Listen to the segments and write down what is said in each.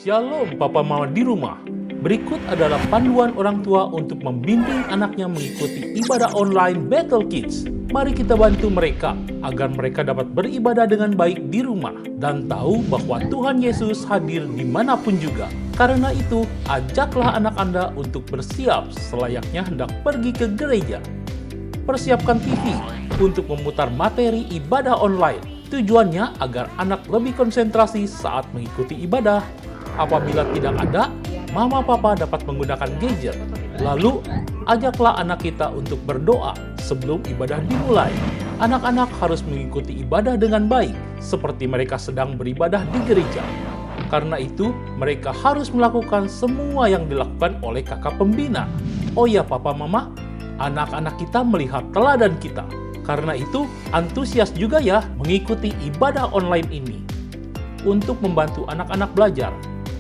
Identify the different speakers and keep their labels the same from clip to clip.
Speaker 1: Shalom Papa Mama di rumah. Berikut adalah panduan orang tua untuk membimbing anaknya mengikuti ibadah online Battle Kids. Mari kita bantu mereka agar mereka dapat beribadah dengan baik di rumah dan tahu bahwa Tuhan Yesus hadir dimanapun juga. Karena itu, ajaklah anak Anda untuk bersiap selayaknya hendak pergi ke gereja. Persiapkan TV untuk memutar materi ibadah online. Tujuannya agar anak lebih konsentrasi saat mengikuti ibadah. Apabila tidak ada, Mama Papa dapat menggunakan gadget. Lalu, ajaklah anak kita untuk berdoa sebelum ibadah dimulai. Anak-anak harus mengikuti ibadah dengan baik, seperti mereka sedang beribadah di gereja. Karena itu, mereka harus melakukan semua yang dilakukan oleh kakak pembina. Oh ya Papa Mama, anak-anak kita melihat teladan kita. Karena itu, antusias juga ya mengikuti ibadah online ini. Untuk membantu anak-anak belajar,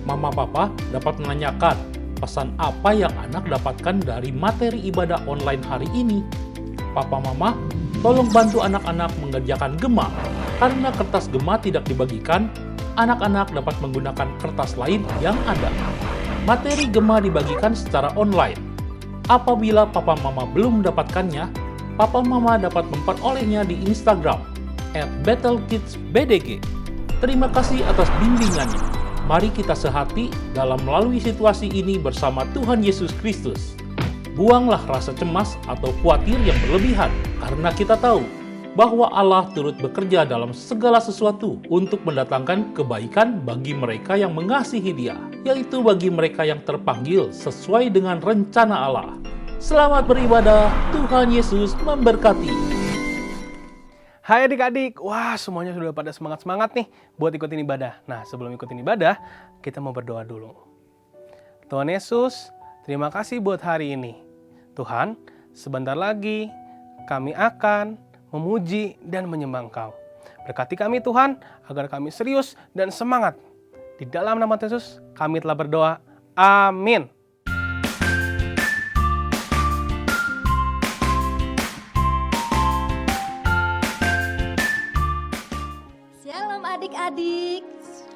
Speaker 1: Mama Papa dapat menanyakan pesan apa yang anak dapatkan dari materi ibadah online hari ini. Papa Mama, tolong bantu anak-anak mengerjakan gema. Karena kertas gema tidak dibagikan, anak-anak dapat menggunakan kertas lain yang ada. Materi gema dibagikan secara online. Apabila Papa Mama belum mendapatkannya, Papa Mama dapat memperolehnya di Instagram @BattleKidsBDG. Terima kasih atas bimbingannya. Mari kita sehati dalam melalui situasi ini bersama Tuhan Yesus Kristus. Buanglah rasa cemas atau khawatir yang berlebihan, karena kita tahu bahwa Allah turut bekerja dalam segala sesuatu untuk mendatangkan kebaikan bagi mereka yang mengasihi Dia, yaitu bagi mereka yang terpanggil sesuai dengan rencana Allah. Selamat beribadah, Tuhan Yesus memberkati.
Speaker 2: Hai adik-adik, wah semuanya sudah pada semangat-semangat nih buat ikutin ibadah. Nah sebelum ikutin ibadah, kita mau berdoa dulu. Tuhan Yesus, terima kasih buat hari ini. Tuhan, sebentar lagi kami akan memuji dan menyembah Engkau. Berkati kami Tuhan, agar kami serius dan semangat. Di dalam nama Yesus, kami telah berdoa. Amin.
Speaker 3: Adik-adik,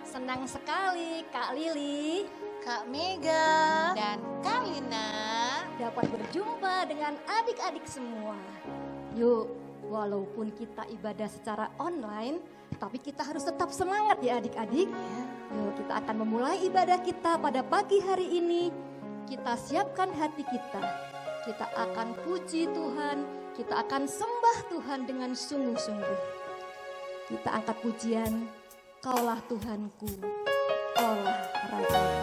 Speaker 3: senang sekali Kak Lili,
Speaker 4: Kak Mega, dan Kak Lina
Speaker 3: dapat berjumpa dengan adik-adik semua. Yuk, walaupun kita ibadah secara online, tapi kita harus tetap semangat ya adik-adik. Yuk, kita akan memulai ibadah kita pada pagi hari ini. Kita siapkan hati kita. Kita akan puji Tuhan, kita akan sembah Tuhan dengan sungguh-sungguh. Kita angkat pujian, Kaulah Tuhanku, Kaulah Rajaku.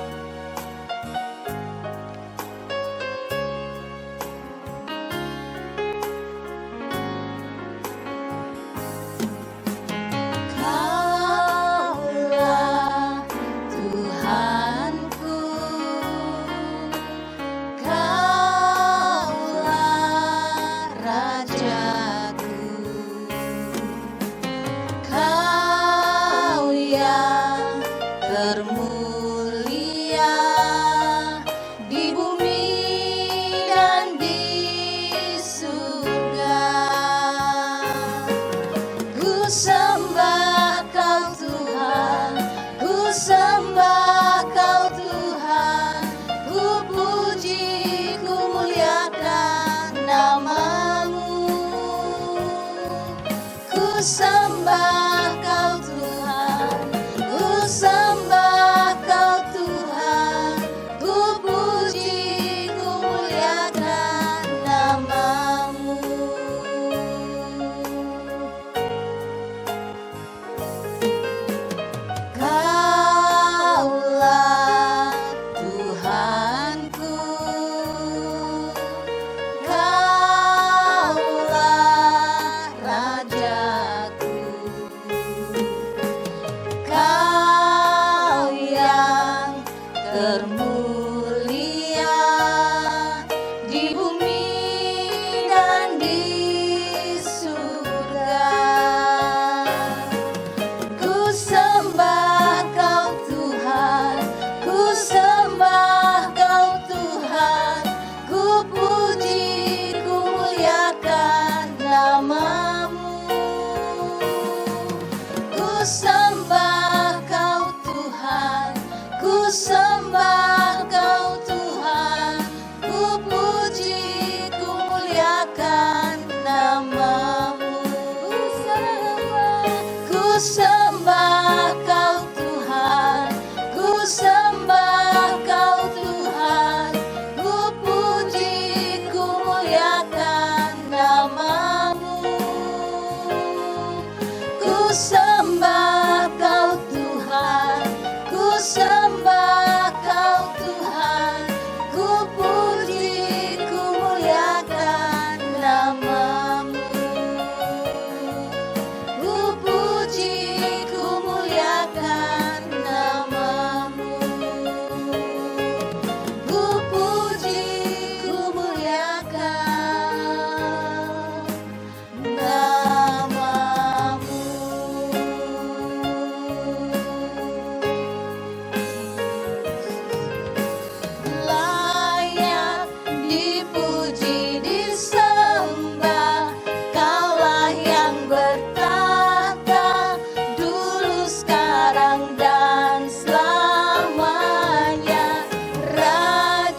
Speaker 4: Kaulah Tuhanku, Kaulah Rajaku, Kau yang termulia di bumi dan di surga. Ku sembah Kau Tuhan, ku sembah Kau Tuhan, ku puji, ku muliakan nama-Mu. Ku sembah Kau Tuhan, ku sembah Kau Tuhan, ku puji, ku muliakan nama-Mu. Kaulah Tuhanku, Kaulah Rajaku,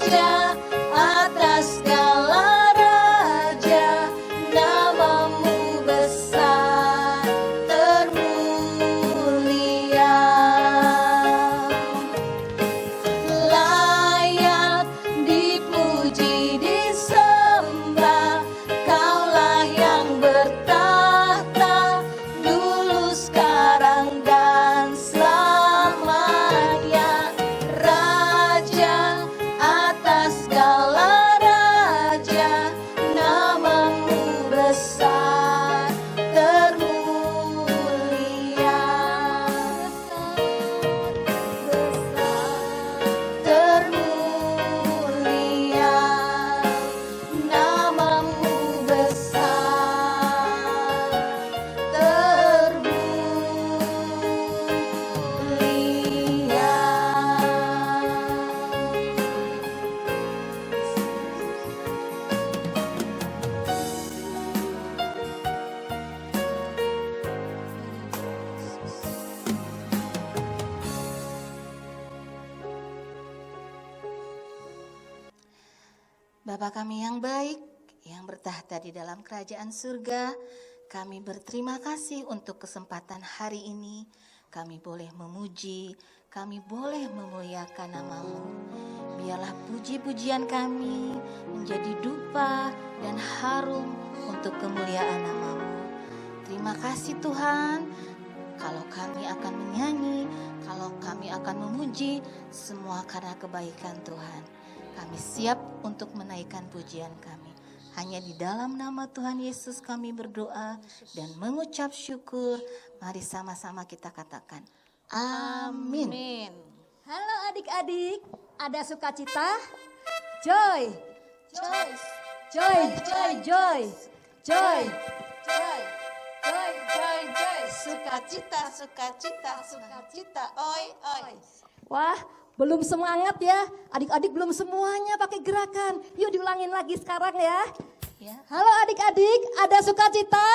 Speaker 4: Raja, atas segala raja, namamu besar termulia. Layak dipuji disembah, Kaulah yang bertahta dulu sekarang dan selamanya. Raja atas segala raja, namamu besar termulia. Termulia, namamu besar Bapa kami yang baik, yang bertahta di dalam kerajaan surga, kami berterima kasih untuk kesempatan hari ini. Kami boleh memuji, kami boleh memuliakan nama-Mu. Biarlah puji-pujian kami menjadi dupa dan harum untuk kemuliaan nama-Mu. Terima kasih Tuhan, kalau kami akan menyanyi, kalau kami akan memuji, semua karena kebaikan Tuhan. Kami siap untuk menaikkan pujian kami. Hanya di dalam nama Tuhan Yesus kami berdoa dan mengucap syukur. Mari sama-sama kita katakan, amin.
Speaker 3: Halo adik-adik, ada sukacita? Joy,
Speaker 4: Joy,
Speaker 3: joy, joy, joy, joy.
Speaker 4: joy, joy, joy, joy. Sukacita, sukacita, sukacita. Oi, oi.
Speaker 3: Wah, belum semangat ya. Adik-adik belum semuanya pakai gerakan. Yuk diulangin lagi sekarang ya.
Speaker 4: Ya.
Speaker 3: Halo adik-adik, ada sukacita?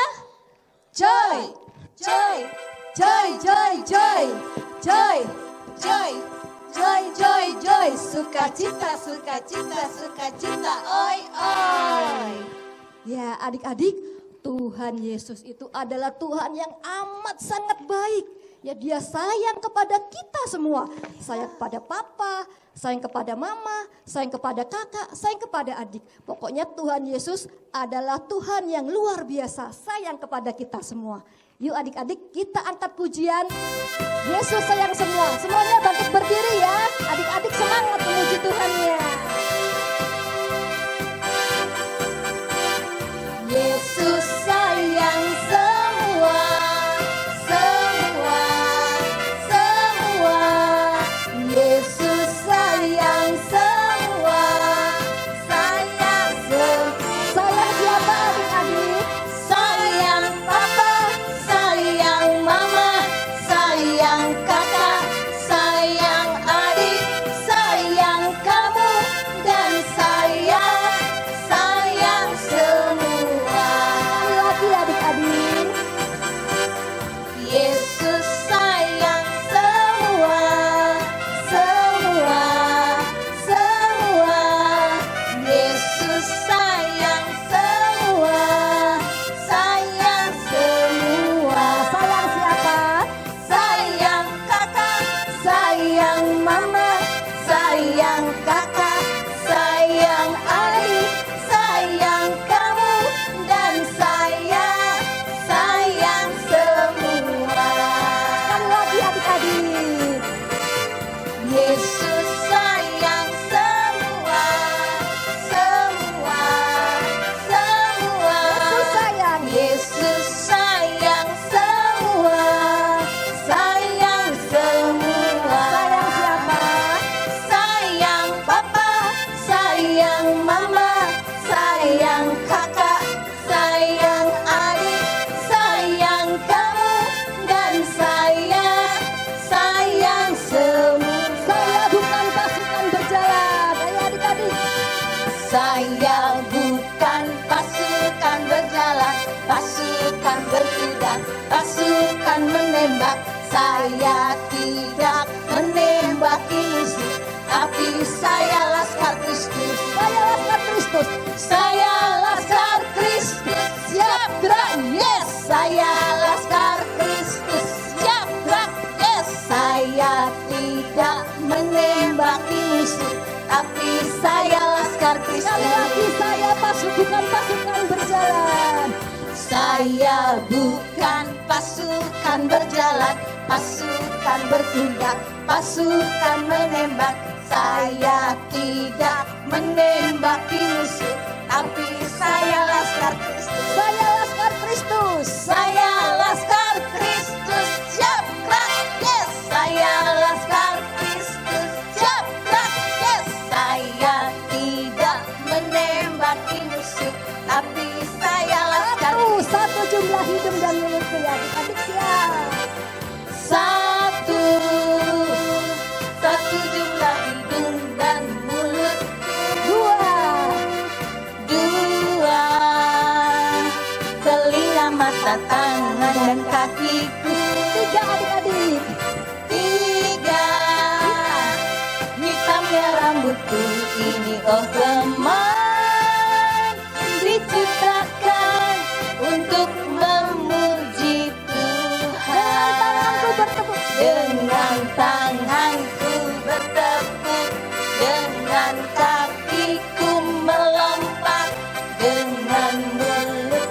Speaker 4: Joy, joy,
Speaker 3: Joy, joy, joy, joy,
Speaker 4: joy, joy, joy, joy. Sukacita, sukacita, sukacita. Oi, oi.
Speaker 3: Ya adik-adik, Tuhan Yesus itu adalah Tuhan yang amat sangat baik. Ya dia sayang kepada kita semua. Sayang kepada papa, sayang kepada mama, sayang kepada kakak, sayang kepada adik. Pokoknya Tuhan Yesus adalah Tuhan yang luar biasa. Sayang kepada kita semua. Yuk adik-adik kita angkat pujian. Yesus sayang semua. Semuanya bangkit berdiri ya. Adik-adik semangat memuji Tuhannya.
Speaker 4: Yesus sayang semua, semua, semua. Yesus sayang semua, sayang semua.
Speaker 3: Sayang siapa adik-adik?
Speaker 4: Sayang papa, sayang mama, sayang kakak, sayang adik, sayang kamu dan saya, sayang semua.
Speaker 3: Lagi adik-adik.
Speaker 4: Yesus sayang semua, semua, semua. Yesus sayang semua, sayang semua.
Speaker 3: Sayang siapa?
Speaker 4: Sayang kakak, sayang mama, sayang kakak, sayang adik, sayang kamu dan saya, sayang semua.
Speaker 3: Sekali lagi adik-adik.
Speaker 4: Yesus sayang semua, semua, semua.
Speaker 3: Yesus sayang.
Speaker 4: Yesus sayang semua, sayang semua.
Speaker 3: Sayang siapa?
Speaker 4: Sayang papa, sayang mama, sayang kakak, sayang adik, sayang kamu dan saya, sayang semua.
Speaker 3: Saya bukan pasukan berjalan. Ayo adik-adik.
Speaker 4: Saya bukan pasukan berjalan, pasukan berkuda, pasukan menembak. Saya tidak menembaki musuh, tapi saya laskar Kristus. Laskar Kristus.
Speaker 3: Sekali lagi saya bukan pasukan berjalan.
Speaker 4: Saya bukan pasukan berjalan, pasukan bertindak, pasukan menembak. Saya tidak menembaki musuh, tapi saya Laskar Kristus.
Speaker 3: Saya Laskar Kristus.
Speaker 4: Saya Laskar Kristus, siap gerak, yes. Saya Laskar Kristus, siap gerak, yes. Saya tidak menembaki musuh, tapi saya Laskar
Speaker 3: Satu jumlah hidung dan mulutku ya adik-adik siap.
Speaker 4: Satu jumlah hidung dan mulut. Dua telinga, mata, tangan, dan kakiku.
Speaker 3: Tiga adik-adik.
Speaker 4: Tiga hitamnya rambutku ini, oh teman, diciptakan untuk memuji Tuhan. Dengan tanganku bertepuk, dengan kakiku melompat, dengan mulut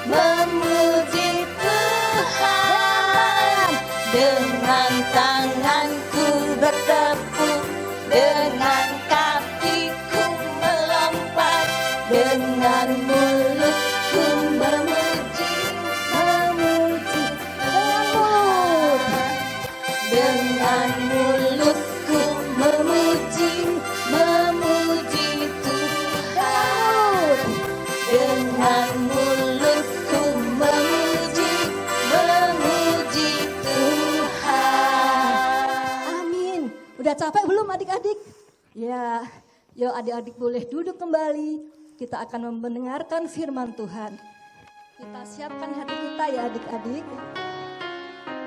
Speaker 4: memuji Tuhan. Dengan tanganku bertepuk, dengan kakiku melompat, dengan mulutku memuji dengan mulutku memuji Tuhan. Dengan mulutku memuji Tuhan.
Speaker 3: Amin. Udah capek belum adik-adik? Ya, yuk adik-adik boleh duduk kembali. Kita akan mendengarkan firman Tuhan. Kita siapkan hati kita ya adik-adik.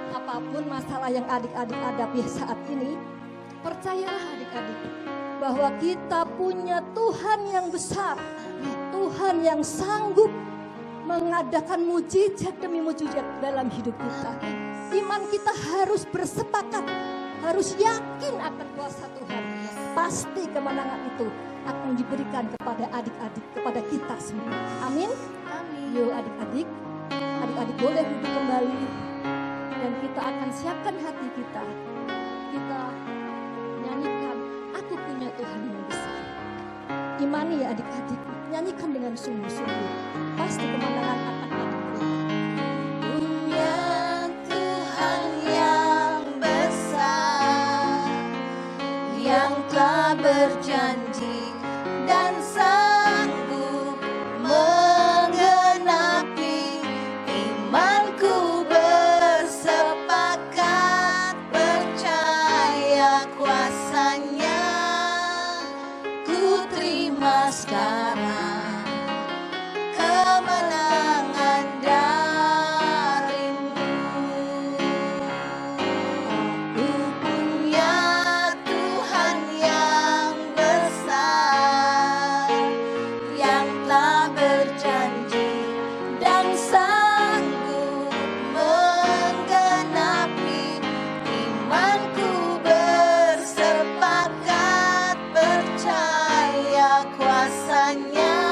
Speaker 3: Apapun masalah yang adik-adik hadapi saat ini, percayalah adik-adik bahwa kita punya Tuhan yang besar, Tuhan yang sanggup mengadakan mujizat demi mujizat dalam hidup kita. Iman kita harus bersepakat, harus yakin akan kuasa Tuhan. Pasti kemenangan itu akan diberikan kepada adik-adik, kepada kita semua. Amin. Yuk adik-adik boleh duduk kembali. Dan kita akan siapkan hati kita. Kita nyanyikan, aku punya Tuhan yang besar. Imani ya adik-adik, nyanyikan dengan sungguh-sungguh. Pasti kemenangan akan diberikan.
Speaker 4: Punya Tuhan yang besar, yang telah berjanji dan sanggup menggenapi imanku. Bersepakat percaya kuasanya, ku terima sekarang kemenangan darimu. Aku punya Tuhan yang besar, yang telah berjanji dan sanggup menggenapi imanku. Bersepakat percaya kuasanya,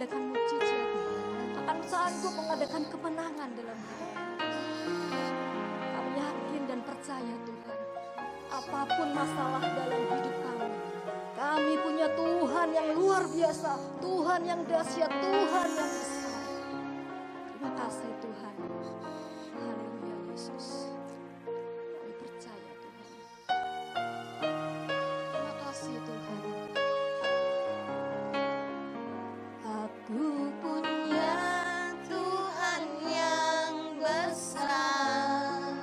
Speaker 3: mengadakan mukjizat, akan sanggup mengadakan kemenangan dalam hidup. Kami yakin dan percaya Tuhan, apapun masalah dalam hidup kami punya Tuhan yang luar biasa, Tuhan yang dahsyat, Tuhan yang besar. Terima kasih Tuhan. Haleluya Yesus. Kami percaya Tuhan. Terima kasih Tuhan.
Speaker 4: Aku punya Tuhan yang besar,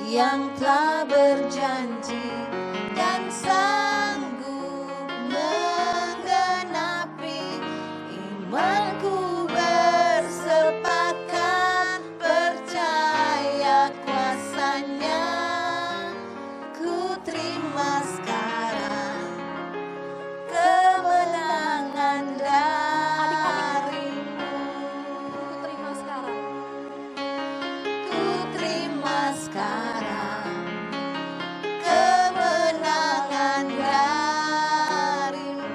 Speaker 4: yang telah berjanji dan sanggup menggenapi. Imanku bersepakat percaya kuasanya. Ku terima sekarang kemenangan darimu.
Speaker 3: Ku terima sekarang.
Speaker 4: Ku terima sekarang kemenangan darimu.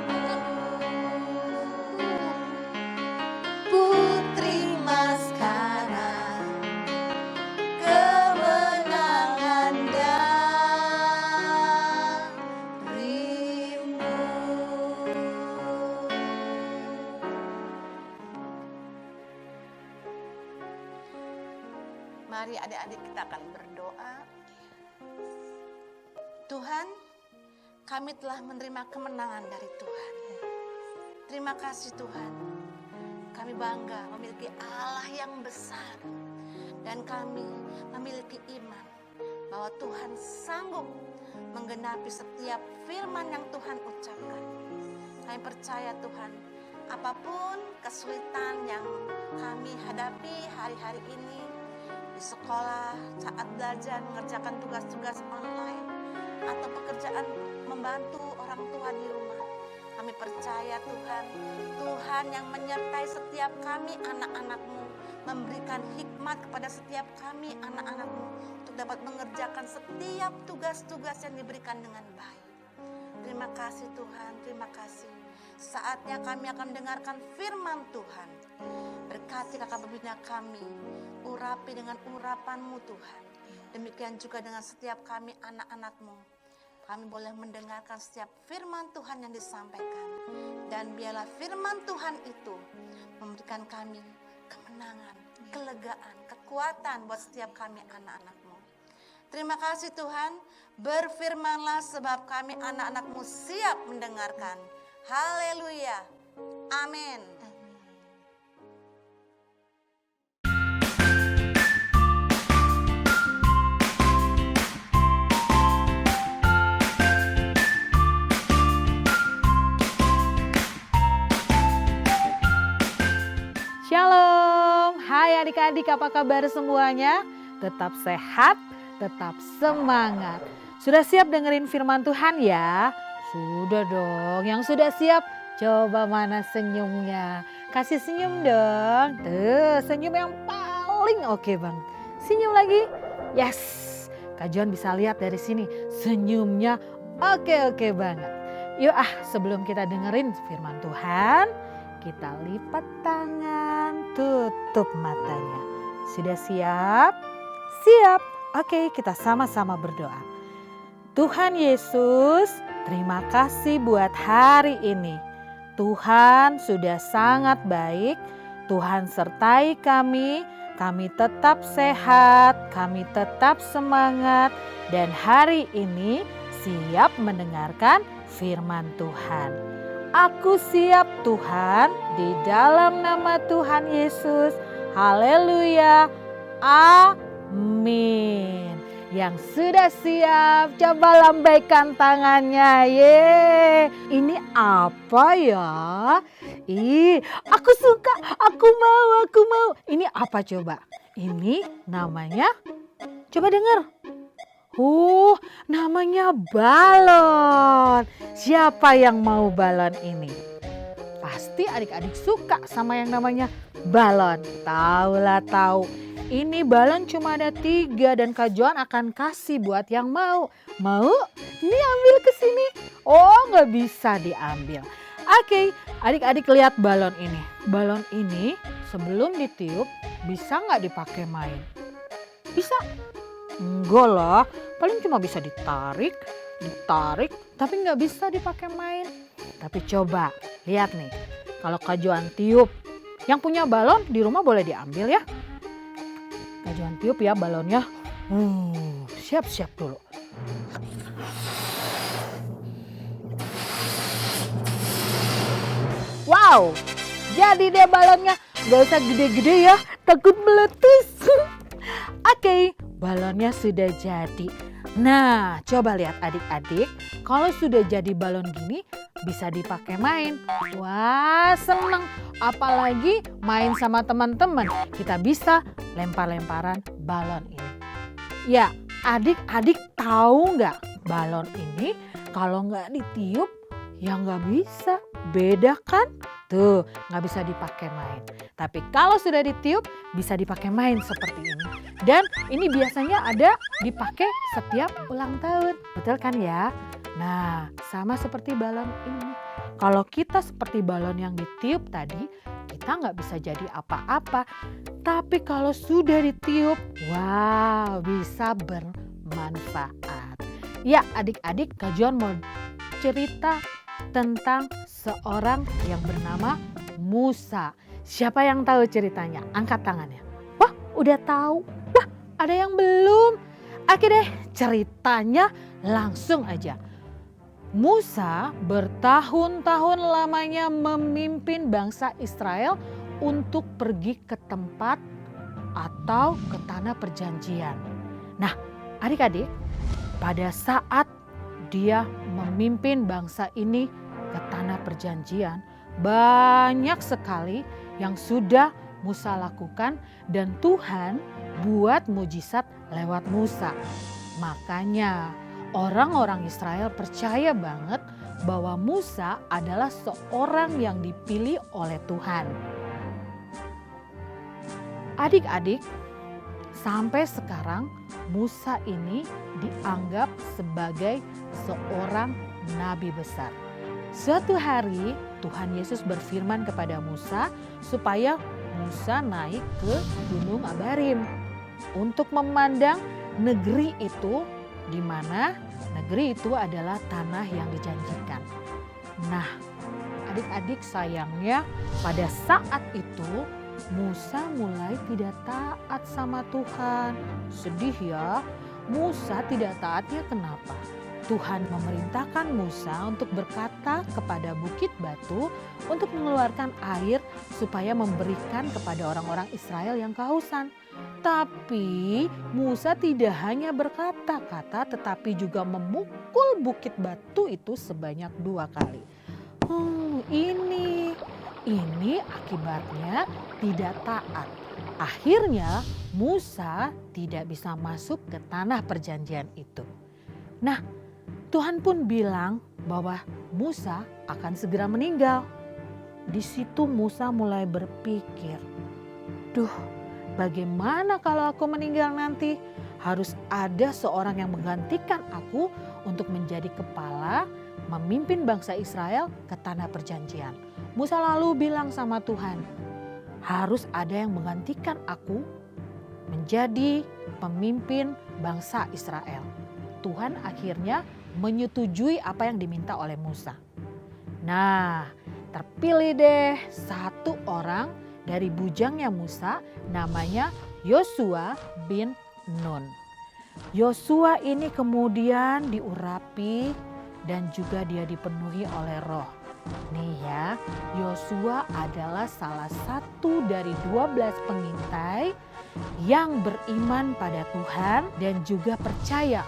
Speaker 4: Ku terima sekarang kemenangan darimu. Mari adik-adik kita akan berdoa. Tuhan, kami telah menerima kemenangan dari Tuhan. Terima kasih Tuhan. Kami bangga memiliki Allah yang besar. Dan kami memiliki iman bahwa Tuhan sanggup menggenapi setiap firman yang Tuhan ucapkan. Kami percaya Tuhan, apapun kesulitan yang kami hadapi hari-hari ini, di sekolah, saat belajar, mengerjakan tugas-tugas online, atau pekerjaan membantu orang tua di rumah. Kami percaya Tuhan, Tuhan yang menyertai setiap kami anak-anak-Mu, memberikan hikmat kepada setiap kami anak-anak-Mu, untuk dapat mengerjakan setiap tugas-tugas yang diberikan dengan baik. Terima kasih Tuhan, terima kasih. Saatnya kami akan mendengarkan firman Tuhan. Berkati kakak pembina kami, urapi dengan urapan-Mu Tuhan. Demikian juga dengan setiap kami anak-anak-Mu. Kami boleh mendengarkan setiap firman Tuhan yang disampaikan. Dan biarlah firman Tuhan itu memberikan kami kemenangan, kelegaan, kekuatan buat setiap kami anak-anak-Mu. Terima kasih Tuhan, berfirmanlah sebab kami anak-anak-Mu siap mendengarkan. Haleluya, amin.
Speaker 5: Shalom, hai adik-adik, apa kabar semuanya? Tetap sehat, tetap semangat. Sudah siap dengerin firman Tuhan ya? Sudah dong, yang sudah siap coba mana senyumnya. Kasih senyum dong, tuh senyum yang paling oke bang. Senyum lagi, yes. Kak John bisa lihat dari sini, senyumnya oke banget. Yuk sebelum kita dengerin firman Tuhan, kita lipat tangan, tutup matanya. Sudah siap? Siap. Oke, kita sama-sama berdoa. Tuhan Yesus, terima kasih buat hari ini. Tuhan sudah sangat baik. Tuhan sertai kami tetap sehat, kami tetap semangat. Dan hari ini siap mendengarkan firman Tuhan. Aku siap Tuhan, di dalam nama Tuhan Yesus. Haleluya. Amin. Yang sudah siap, coba lambaikan tangannya. Ini apa ya? Aku suka, aku mau. Ini apa coba? Ini namanya, coba dengar. Namanya balon. Siapa yang mau balon ini? Pasti adik-adik suka sama yang namanya balon. Tahu. Ini balon cuma ada 3 dan Kak Joan akan kasih buat yang mau. Mau? Ini ambil ke sini. Oh, nggak bisa diambil. Oke, adik-adik lihat balon ini. Balon ini sebelum ditiup bisa nggak dipakai main? Bisa? Enggak lah, paling cuma bisa ditarik, tapi nggak bisa dipakai main. Tapi coba lihat nih, kalau Kak Joan tiup, yang punya balon di rumah boleh diambil ya. Kak Joan tiup ya balonnya. Siap-siap dulu. Wow, jadi deh balonnya. Gak usah gede-gede ya, takut meletus. Oke, balonnya sudah jadi. Nah, coba lihat adik-adik, kalau sudah jadi balon gini bisa dipakai main. Wah, seneng. Apalagi main sama teman-teman, kita bisa lempar-lemparan balon ini. Ya, adik-adik tahu nggak balon ini kalau nggak ditiup ya nggak bisa. Beda kan? Tuh, nggak bisa dipakai main. Tapi kalau sudah ditiup bisa dipakai main seperti ini. Dan ini biasanya ada dipakai setiap ulang tahun. Betul kan ya? Nah, sama seperti balon ini. Kalau kita seperti balon yang ditiup tadi, kita nggak bisa jadi apa-apa. Tapi kalau sudah ditiup, wow, bisa bermanfaat. Ya, adik-adik, Kak Joan mau cerita tentang seorang yang bernama Musa. Siapa yang tahu ceritanya? Angkat tangannya. Wah, udah tahu. Wah, ada yang belum. Oke deh, ceritanya langsung aja. Musa bertahun-tahun lamanya memimpin bangsa Israel untuk pergi ke tempat atau ke tanah perjanjian. Nah, adik-adik, pada saat dia memimpin bangsa ini ke tanah perjanjian, banyak sekali yang sudah Musa lakukan dan Tuhan buat mujizat lewat Musa. Makanya orang-orang Israel percaya banget bahwa Musa adalah seorang yang dipilih oleh Tuhan. Adik-adik, sampai sekarang Musa ini dianggap sebagai seorang nabi besar. Suatu hari Tuhan Yesus berfirman kepada Musa supaya Musa naik ke Gunung Abarim untuk memandang negeri itu, di mana negeri itu adalah tanah yang dijanjikan. Nah, adik-adik, sayangnya pada saat itu Musa mulai tidak taat sama Tuhan. Sedih ya, Musa tidak taatnya kenapa? Tuhan memerintahkan Musa untuk berkata kepada bukit batu untuk mengeluarkan air supaya memberikan kepada orang-orang Israel yang kehausan. Tapi Musa tidak hanya berkata-kata tetapi juga memukul bukit batu itu sebanyak 2 kali. Ini akibatnya tidak taat. Akhirnya Musa tidak bisa masuk ke tanah perjanjian itu. Nah, Tuhan pun bilang bahwa Musa akan segera meninggal. Di situ Musa mulai berpikir, bagaimana kalau aku meninggal nanti? Harus ada seorang yang menggantikan aku untuk menjadi kepala memimpin bangsa Israel ke tanah perjanjian. Musa lalu bilang sama Tuhan, harus ada yang menggantikan aku menjadi pemimpin bangsa Israel. Tuhan akhirnya menyetujui apa yang diminta oleh Musa. Nah, terpilih deh satu orang dari bujangnya Musa, namanya Yosua bin Nun. Yosua ini kemudian diurapi dan juga dia dipenuhi oleh Roh. Nih ya, Yosua adalah salah satu dari 12 pengintai yang beriman pada Tuhan dan juga percaya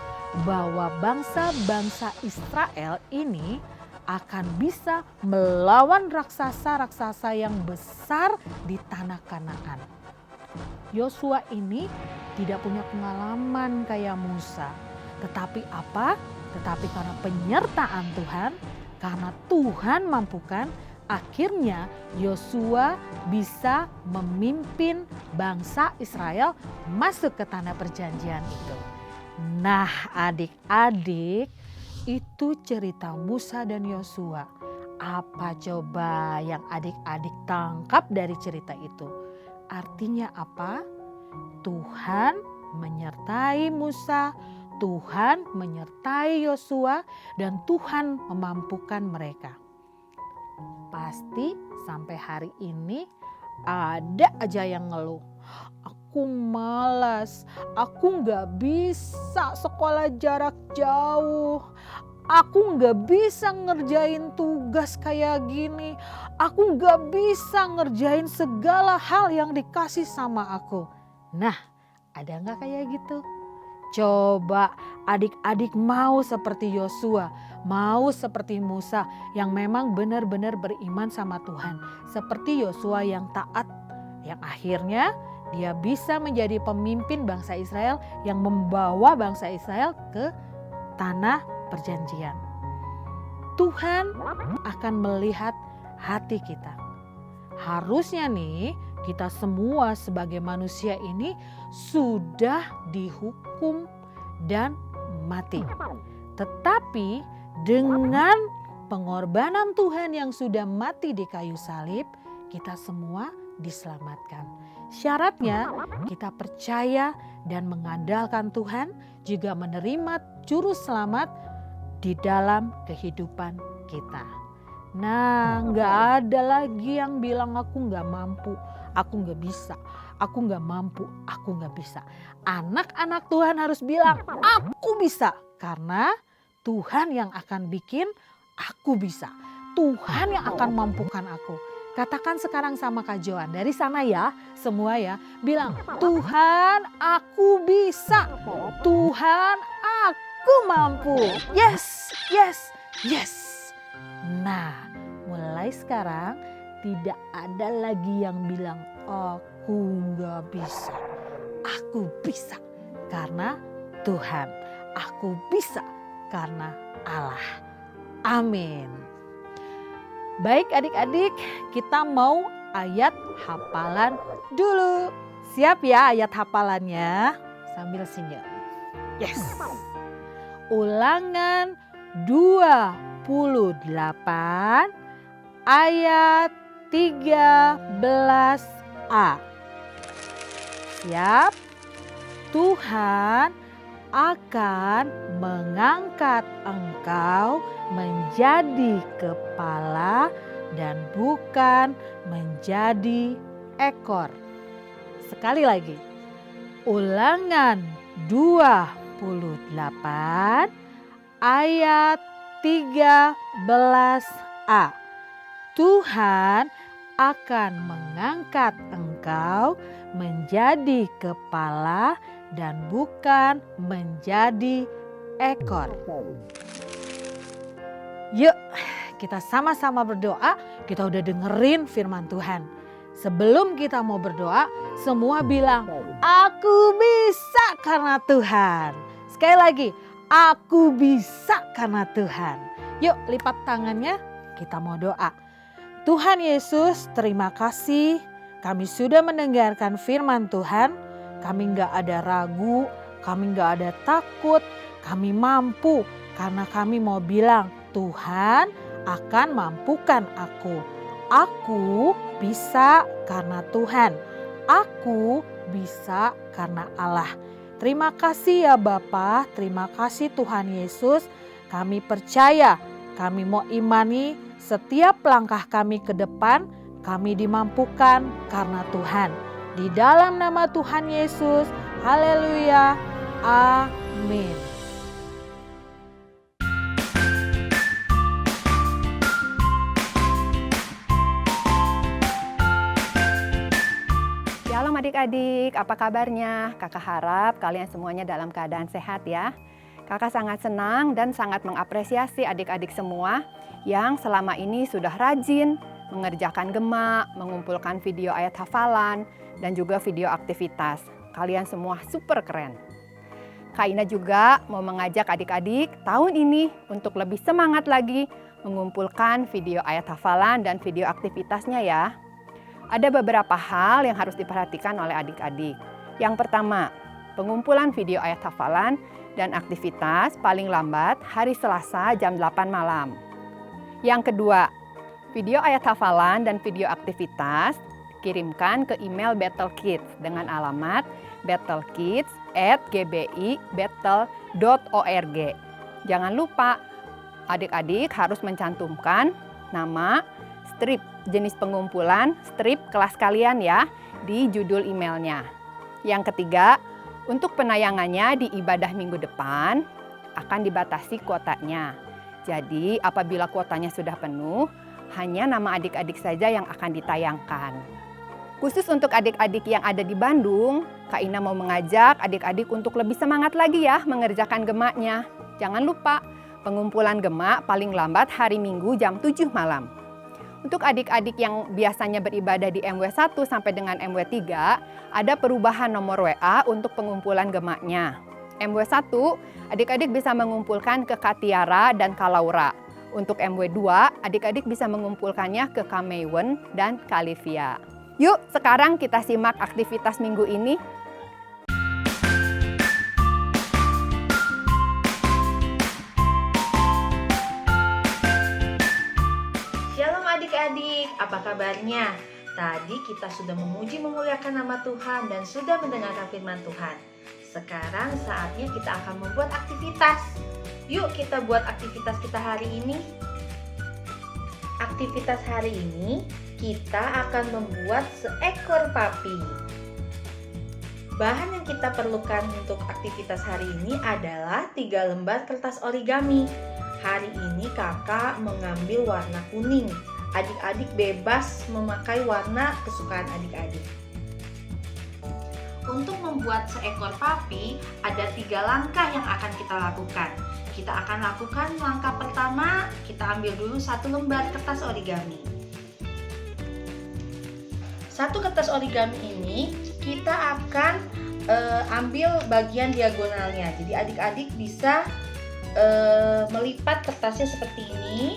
Speaker 5: bahwa bangsa-bangsa Israel ini akan bisa melawan raksasa-raksasa yang besar di tanah Kanaan. Yosua ini tidak punya pengalaman kayak Musa. Tetapi apa? Tetapi karena penyertaan Tuhan, karena Tuhan mampukan, akhirnya Yosua bisa memimpin bangsa Israel masuk ke tanah perjanjian itu. Nah, adik-adik, itu cerita Musa dan Yosua. Apa coba yang adik-adik tangkap dari cerita itu? Artinya apa? Tuhan menyertai Musa, Tuhan menyertai Yosua, dan Tuhan memampukan mereka. Pasti sampai hari ini ada aja yang ngeluh. Aku malas, aku gak bisa sekolah jarak jauh. Aku gak bisa ngerjain tugas kayak gini. Aku gak bisa ngerjain segala hal yang dikasih sama aku. Nah, ada gak kayak gitu? Coba adik-adik mau seperti Yosua, mau seperti Musa yang memang benar-benar beriman sama Tuhan. Seperti Yosua yang taat, yang akhirnya dia bisa menjadi pemimpin bangsa Israel yang membawa bangsa Israel ke tanah perjanjian. Tuhan akan melihat hati kita. Harusnya nih kita semua sebagai manusia ini sudah dihukum dan mati. Tetapi dengan pengorbanan Tuhan yang sudah mati di kayu salib, kita semua diselamatkan. Syaratnya kita percaya dan mengandalkan Tuhan, juga menerima juru selamat di dalam kehidupan kita. Nah, nggak ada lagi yang bilang aku nggak mampu, aku nggak bisa, aku nggak mampu, aku nggak bisa. Anak-anak Tuhan harus bilang aku bisa, karena Tuhan yang akan bikin aku bisa. Tuhan yang akan mampukan aku. Katakan sekarang sama Kak Joan, dari sana ya, semua ya, bilang Tuhan aku bisa, Tuhan aku mampu. Yes, yes, yes. Nah, mulai sekarang tidak ada lagi yang bilang aku nggak bisa. Aku bisa karena Tuhan. Aku bisa karena Allah. Amin. Baik adik-adik, kita mau ayat hafalan dulu. Siap ya ayat hafalannya? Sambil senyum. Yes. Ulangan 28 ayat 13a. Siap? Tuhan akan mengangkat engkau menjadi kepala dan bukan menjadi ekor. Sekali lagi. Ulangan 28 ayat 13a. Tuhan akan mengangkat engkau menjadi kepala dan bukan menjadi ekor. Yuk kita sama-sama berdoa. Kita udah dengerin firman Tuhan. Sebelum kita mau berdoa, semua bilang aku bisa karena Tuhan. Sekali lagi, aku bisa karena Tuhan. Yuk lipat tangannya, kita mau doa. Tuhan Yesus, terima kasih kami sudah mendengarkan firman Tuhan. Kami gak ada ragu, kami gak ada takut, kami mampu karena kami mau bilang Tuhan akan mampukan aku. Aku bisa karena Tuhan. Aku bisa karena Allah. Terima kasih ya Bapa, terima kasih Tuhan Yesus. Kami percaya, kami mau imani setiap langkah kami ke depan, kami dimampukan karena Tuhan. Di dalam nama Tuhan Yesus, haleluya, amin.
Speaker 6: Shalom adik-adik, apa kabarnya? Kakak harap kalian semuanya dalam keadaan sehat ya. Kakak sangat senang dan sangat mengapresiasi adik-adik semua yang selama ini sudah rajin mengerjakan gema, mengumpulkan video ayat hafalan, dan juga video aktivitas. Kalian semua super keren. Kak Ina juga mau mengajak adik-adik tahun ini untuk lebih semangat lagi mengumpulkan video ayat hafalan dan video aktivitasnya ya. Ada beberapa hal yang harus diperhatikan oleh adik-adik. Yang pertama, pengumpulan video ayat hafalan dan aktivitas paling lambat hari Selasa jam 8 malam. Yang kedua, Video ayat hafalan dan video aktivitas kirimkan ke email Battle Kids dengan alamat battlekids@gbi.battle.org. Jangan lupa, adik-adik harus mencantumkan nama, strip, jenis pengumpulan, strip kelas kalian ya di judul emailnya. Yang ketiga, untuk penayangannya di ibadah minggu depan akan dibatasi kuotanya. Jadi apabila kuotanya sudah penuh, hanya nama adik-adik saja yang akan ditayangkan. Khusus untuk adik-adik yang ada di Bandung, Kak Ina mau mengajak adik-adik untuk lebih semangat lagi ya mengerjakan gemaknya. Jangan lupa, pengumpulan gemak paling lambat hari Minggu jam 7 malam. Untuk adik-adik yang biasanya beribadah di MW1 sampai dengan MW3, ada perubahan nomor WA untuk pengumpulan gemaknya. MW1, adik-adik bisa mengumpulkan ke Kak Tiara dan Kak Laura. Untuk MW2, adik-adik bisa mengumpulkannya ke Kak Maywen dan Kak Livia. Yuk, sekarang kita simak aktivitas minggu ini.
Speaker 4: Shalom adik-adik, apa kabarnya? Tadi kita sudah memuji memuliakan nama Tuhan dan sudah mendengarkan firman Tuhan. Sekarang saatnya kita akan membuat aktivitas. Yuk kita buat aktivitas kita hari ini. Aktivitas hari ini kita akan membuat seekor papi. Bahan yang kita perlukan untuk aktivitas hari ini adalah 3 lembar kertas origami. Hari ini kakak mengambil warna kuning. Adik-adik bebas memakai warna kesukaan adik-adik. Untuk membuat seekor papi, ada 3 langkah yang akan kita lakukan. Kita akan lakukan langkah pertama, kita ambil dulu 1 lembar kertas origami. 1 kertas origami ini kita akan ambil bagian diagonalnya. Jadi adik-adik bisa melipat kertasnya seperti ini.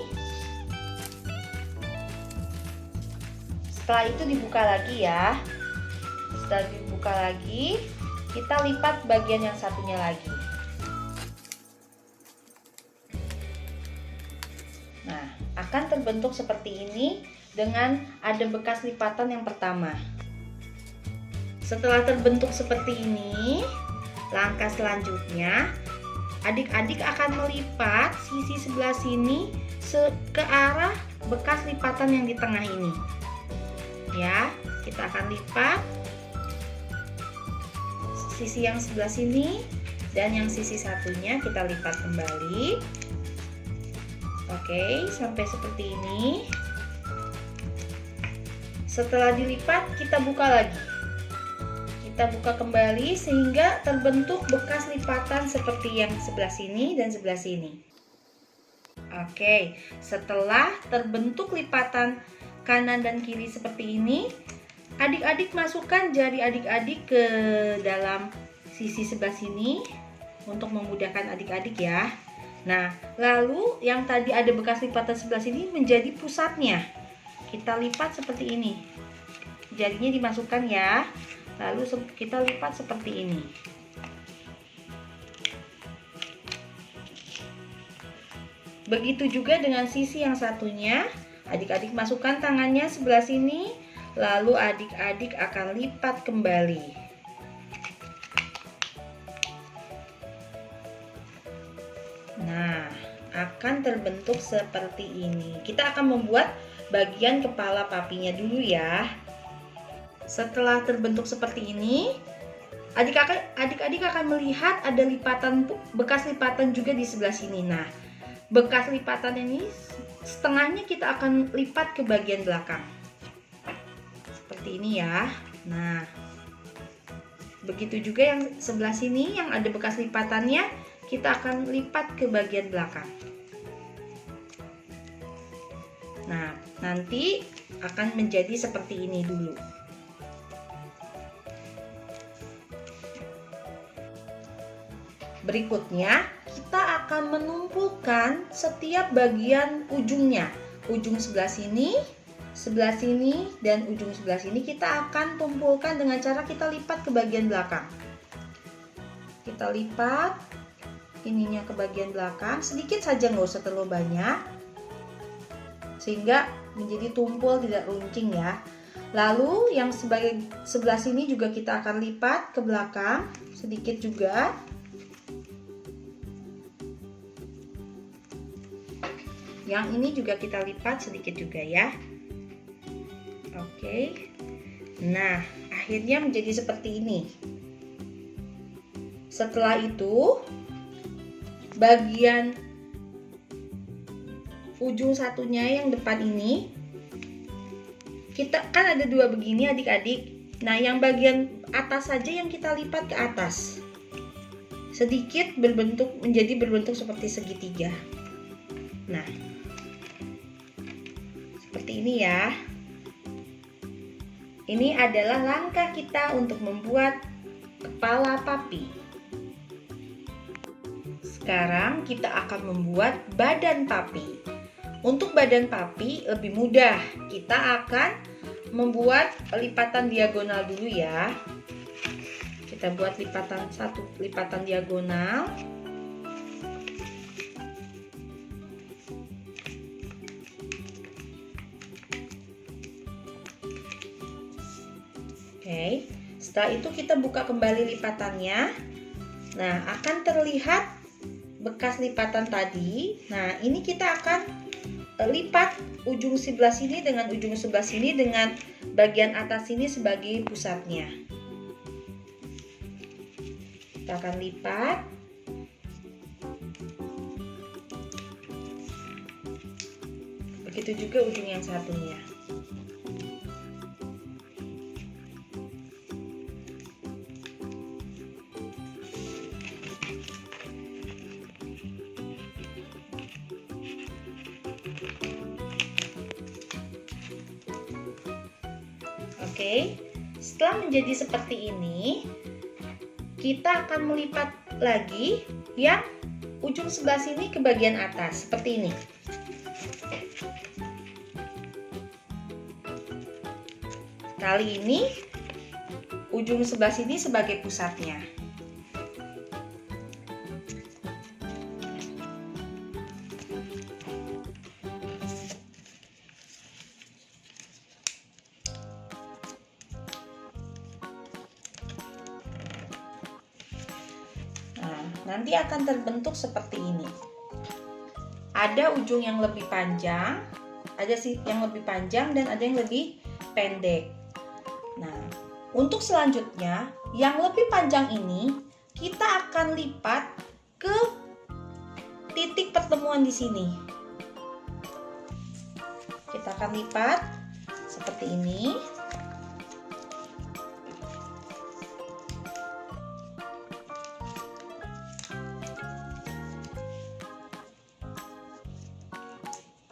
Speaker 4: Setelah itu dibuka lagi ya. Setelah dibuka lagi, kita lipat bagian yang satunya lagi. Nah, akan terbentuk seperti ini dengan ada bekas lipatan yang pertama. Setelah terbentuk seperti ini, langkah selanjutnya adik-adik akan melipat sisi sebelah sini ke arah bekas lipatan yang di tengah ini. Ya, kita akan lipat sisi yang sebelah sini dan yang sisi satunya kita lipat kembali. Oke, sampai seperti ini. Setelah dilipat, kita buka lagi. Kita buka kembali sehingga terbentuk bekas lipatan seperti yang sebelah sini dan sebelah sini. Oke, setelah terbentuk lipatan kanan dan kiri seperti ini, adik-adik masukkan jari adik-adik ke dalam sisi sebelah sini untuk memudahkan adik-adik ya. Nah, lalu yang tadi ada bekas lipatan sebelah sini menjadi pusatnya. Kita lipat seperti ini. Jarinya dimasukkan ya. Lalu kita lipat seperti ini. Begitu juga dengan sisi yang satunya. Adik-adik masukkan tangannya sebelah sini. Lalu adik-adik akan lipat kembali. Nah, akan terbentuk seperti ini. Kita akan membuat bagian kepala papinya dulu ya. Setelah terbentuk seperti ini, adik-adik akan melihat ada bekas lipatan juga di sebelah sini. Nah, bekas lipatan ini setengahnya kita akan lipat ke bagian belakang. Seperti ini ya. Nah, begitu juga yang sebelah sini yang ada bekas lipatannya, kita akan lipat ke bagian belakang. Nah, nanti akan menjadi seperti ini dulu. Berikutnya, kita akan menumpukan setiap bagian ujungnya. Ujung sebelah sini, dan ujung sebelah sini kita akan tumpulkan dengan cara kita lipat ke bagian belakang. Kita lipat ininya ke bagian belakang, sedikit saja, nggak usah terlalu banyak, sehingga menjadi tumpul, tidak runcing ya. Lalu yang sebelah sini juga kita akan lipat ke belakang sedikit juga. Yang ini juga kita lipat sedikit juga ya. Oke. Nah, akhirnya menjadi seperti ini. Setelah itu, bagian ujung satunya yang depan ini, kita kan ada dua begini adik-adik. Nah, yang bagian atas saja yang kita lipat ke atas. Sedikit menjadi berbentuk seperti segitiga. Nah, seperti ini ya. Ini adalah langkah kita untuk membuat kepala papi. Sekarang kita akan membuat badan papi. Untuk badan papi lebih mudah. Kita akan membuat lipatan diagonal dulu ya. Kita buat satu lipatan diagonal. Oke, setelah itu kita buka kembali lipatannya. Nah, akan terlihat bekas lipatan tadi. Nah, ini kita akan lipat ujung sebelah sini dengan ujung sebelah sini dengan bagian atas ini sebagai pusatnya. Kita akan lipat. Begitu juga ujung yang satunya. Oke, setelah menjadi seperti ini, kita akan melipat lagi yang ujung sebelah sini ke bagian atas, seperti ini. Kali ini, ujung sebelah sini sebagai pusatnya. Nanti akan terbentuk seperti ini. Ada ujung yang lebih panjang, ada yang lebih panjang dan ada yang lebih pendek. Nah, untuk selanjutnya yang lebih panjang ini kita akan lipat ke titik pertemuan di sini. Kita akan lipat seperti ini.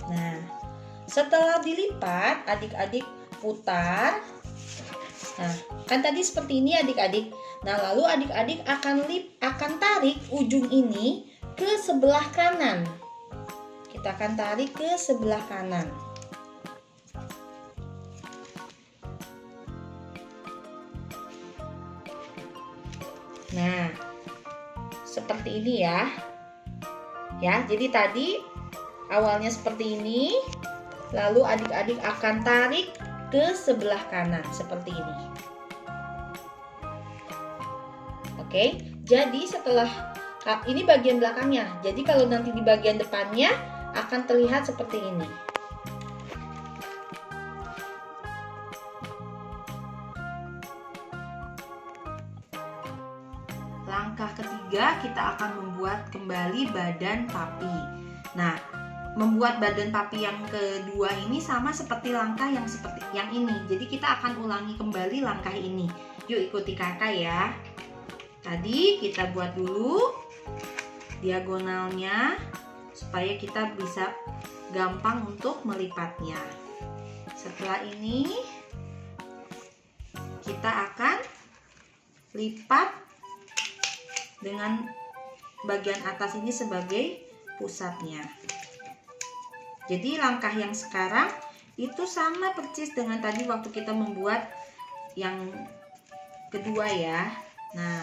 Speaker 4: Nah, setelah dilipat, adik-adik putar. Nah, kan tadi seperti ini adik-adik. Nah, lalu adik-adik akan tarik ujung ini ke sebelah kanan. Kita akan tarik ke sebelah kanan. Nah, seperti ini ya. Ya, jadi tadi awalnya seperti ini, lalu adik-adik akan tarik ke sebelah kanan seperti ini. Oke, jadi setelah ini bagian belakangnya. Jadi kalau nanti di bagian depannya akan terlihat seperti ini. Langkah ketiga kita akan membuat kembali badan papi. Nah, membuat badan papi yang kedua ini sama seperti langkah yang ini. Jadi kita akan ulangi kembali langkah ini. Yuk ikuti kakak ya. Tadi kita buat dulu diagonalnya supaya kita bisa gampang untuk melipatnya. Setelah ini kita akan lipat dengan bagian atas ini sebagai pusatnya. Jadi langkah yang sekarang itu sama persis dengan tadi waktu kita membuat yang kedua ya. Nah,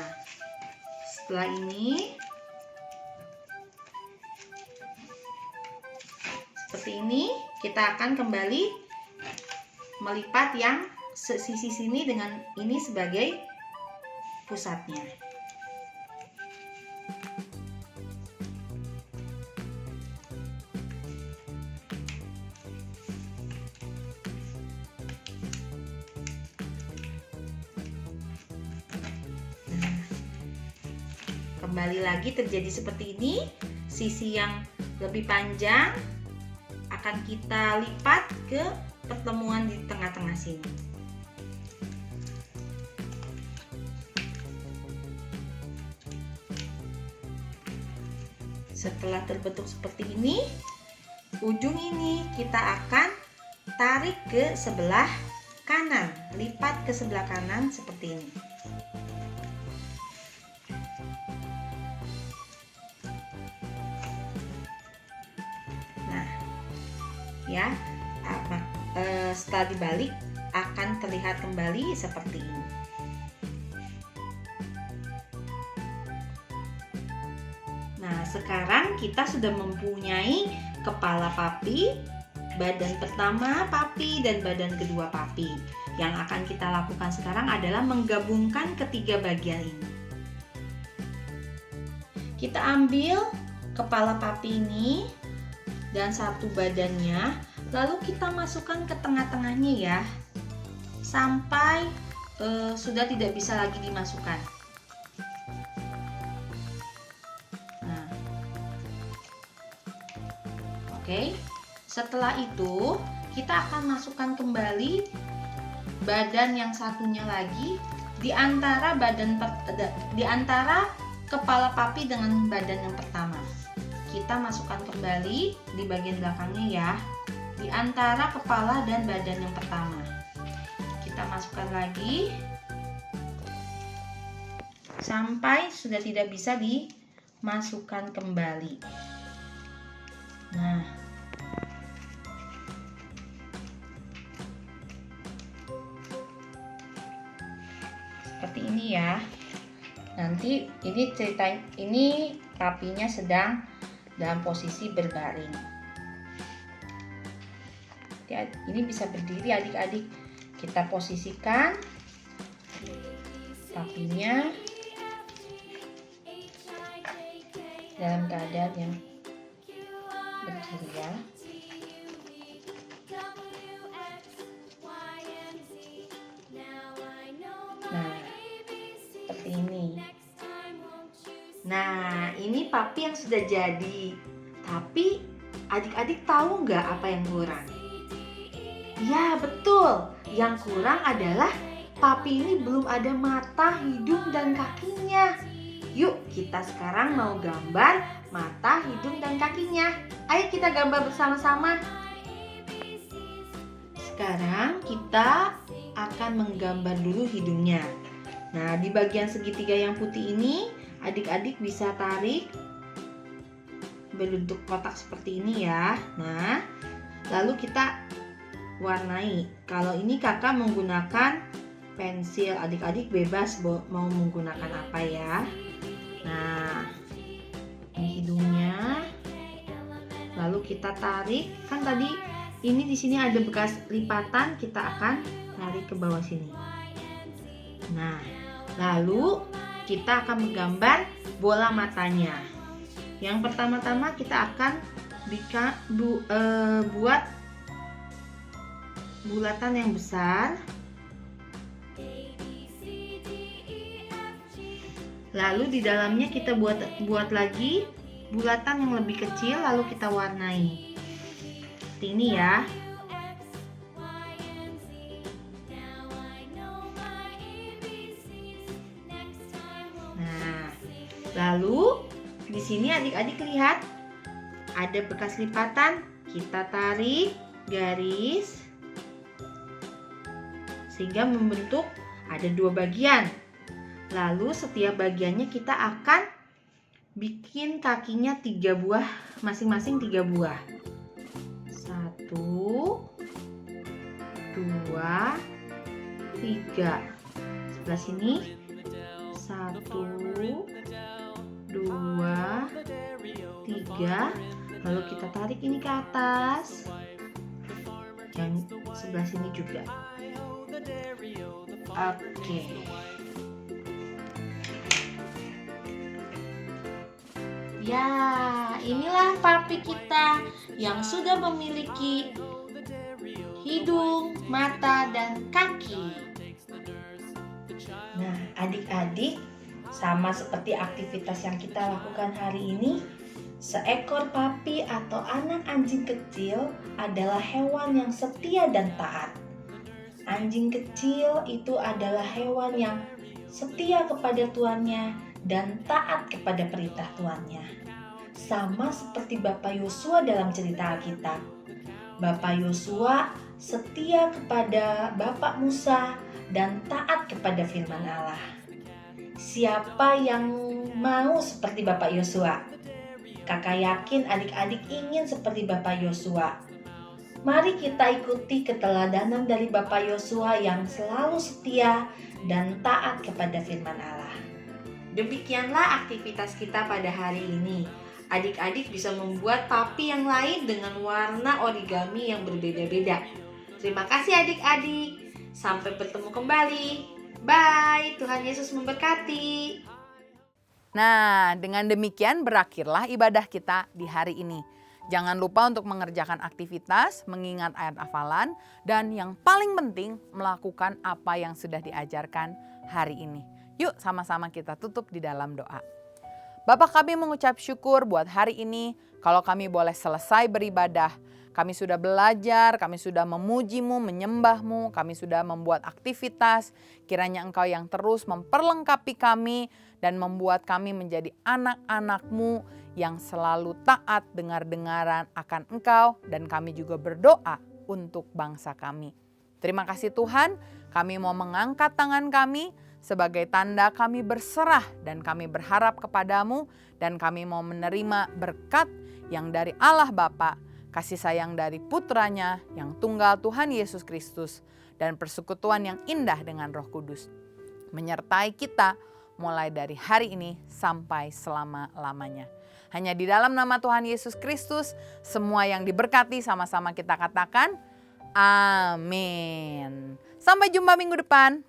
Speaker 4: setelah ini seperti ini kita akan kembali melipat yang sisi sini dengan ini sebagai pusatnya. Kembali lagi terjadi seperti ini. Sisi yang lebih panjang akan kita lipat ke pertemuan di tengah-tengah sini. Setelah terbentuk seperti ini, ujung ini kita akan tarik ke sebelah kanan, lipat ke sebelah kanan seperti ini. Ya, setelah dibalik akan terlihat kembali seperti ini. Nah, sekarang kita sudah mempunyai kepala papi, badan pertama papi, dan badan kedua papi. Yang akan kita lakukan sekarang adalah menggabungkan ketiga bagian ini. Kita ambil kepala papi ini dan satu badannya, lalu kita masukkan ke tengah-tengahnya ya, sampai sudah tidak bisa lagi dimasukkan. Nah, oke. Setelah itu kita akan masukkan kembali badan yang satunya lagi di antara kepala papi dengan badan yang pertama. Kita masukkan kembali di bagian belakangnya ya, di antara kepala dan badan yang pertama. Kita masukkan lagi sampai sudah tidak bisa dimasukkan kembali. Nah, seperti ini ya. Nanti ini papinya sedang dalam posisi berbaring. Ini bisa berdiri adik-adik. Kita posisikan papinya dalam keadaan yang berdiri ya. Nah, seperti ini. Nah, ini papi yang sudah jadi. Tapi adik-adik tahu nggak apa yang kurang? Ya, betul. Yang kurang adalah papi ini belum ada mata, hidung, dan kakinya. Yuk, kita sekarang mau gambar mata, hidung, dan kakinya. Ayo kita gambar bersama-sama. Sekarang kita akan menggambar dulu hidungnya. Nah, di bagian segitiga yang putih ini, adik-adik bisa tarik berbentuk kotak seperti ini ya. Nah, lalu kita warnai. Kalau ini kakak menggunakan pensil, adik-adik bebas mau menggunakan apa ya. Nah, ini hidungnya. Lalu kita tarik. Kan tadi ini di sini ada bekas lipatan, kita akan tarik ke bawah sini. Nah, lalu kita akan menggambar bola matanya. Yang pertama-tama kita akan buat bulatan yang besar. Lalu di dalamnya kita buat lagi bulatan yang lebih kecil, lalu kita warnai. Seperti ini ya. Nah, lalu di sini adik-adik lihat ada bekas lipatan, kita tarik garis sehingga membentuk ada dua bagian. Lalu setiap bagiannya kita akan bikin kakinya 3 buah, masing-masing 3 buah. 1, 2, 3. Sebelah sini 1, 2, 3. Lalu kita tarik ini ke atas. Yang sebelah sini juga. Oke. Ya, inilah papi kita yang sudah memiliki hidung, mata, dan kaki. Nah, adik-adik, sama seperti aktivitas yang kita lakukan hari ini, seekor papi atau anak anjing kecil adalah hewan yang setia dan taat. Anjing kecil itu adalah hewan yang setia kepada tuannya dan taat kepada perintah tuannya. Sama seperti Bapak Yosua dalam cerita Alkitab. Bapak Yosua setia kepada Bapak Musa dan taat kepada firman Allah. Siapa yang mau seperti Bapak Yosua? Kakak yakin adik-adik ingin seperti Bapak Yosua. Mari kita ikuti keteladanan dari Bapak Yosua yang selalu setia dan taat kepada firman Allah. Demikianlah aktivitas kita pada hari ini. Adik-adik bisa membuat papi yang lain dengan warna origami yang berbeda-beda. Terima kasih adik-adik. Sampai bertemu kembali. Bye. Tuhan Yesus memberkati.
Speaker 7: Nah, dengan demikian berakhirlah ibadah kita di hari ini. Jangan lupa untuk mengerjakan aktivitas, mengingat ayat hafalan, dan yang paling penting melakukan apa yang sudah diajarkan hari ini. Yuk sama-sama kita tutup di dalam doa. Bapa, kami mengucap syukur buat hari ini kalau kami boleh selesai beribadah. Kami sudah belajar, kami sudah memuji-Mu, menyembah-Mu, kami sudah membuat aktivitas. Kiranya Engkau yang terus memperlengkapi kami dan membuat kami menjadi anak-anak-Mu yang selalu taat dengar-dengaran akan Engkau, dan kami juga berdoa untuk bangsa kami. Terima kasih Tuhan, kami mau mengangkat tangan kami sebagai tanda kami berserah dan kami berharap kepadamu, dan kami mau menerima berkat yang dari Allah Bapa, kasih sayang dari putranya yang tunggal Tuhan Yesus Kristus, dan persekutuan yang indah dengan Roh Kudus menyertai kita mulai dari hari ini sampai selama-lamanya. Hanya di dalam nama Tuhan Yesus Kristus, semua yang diberkati sama-sama kita katakan amin. Sampai jumpa minggu depan.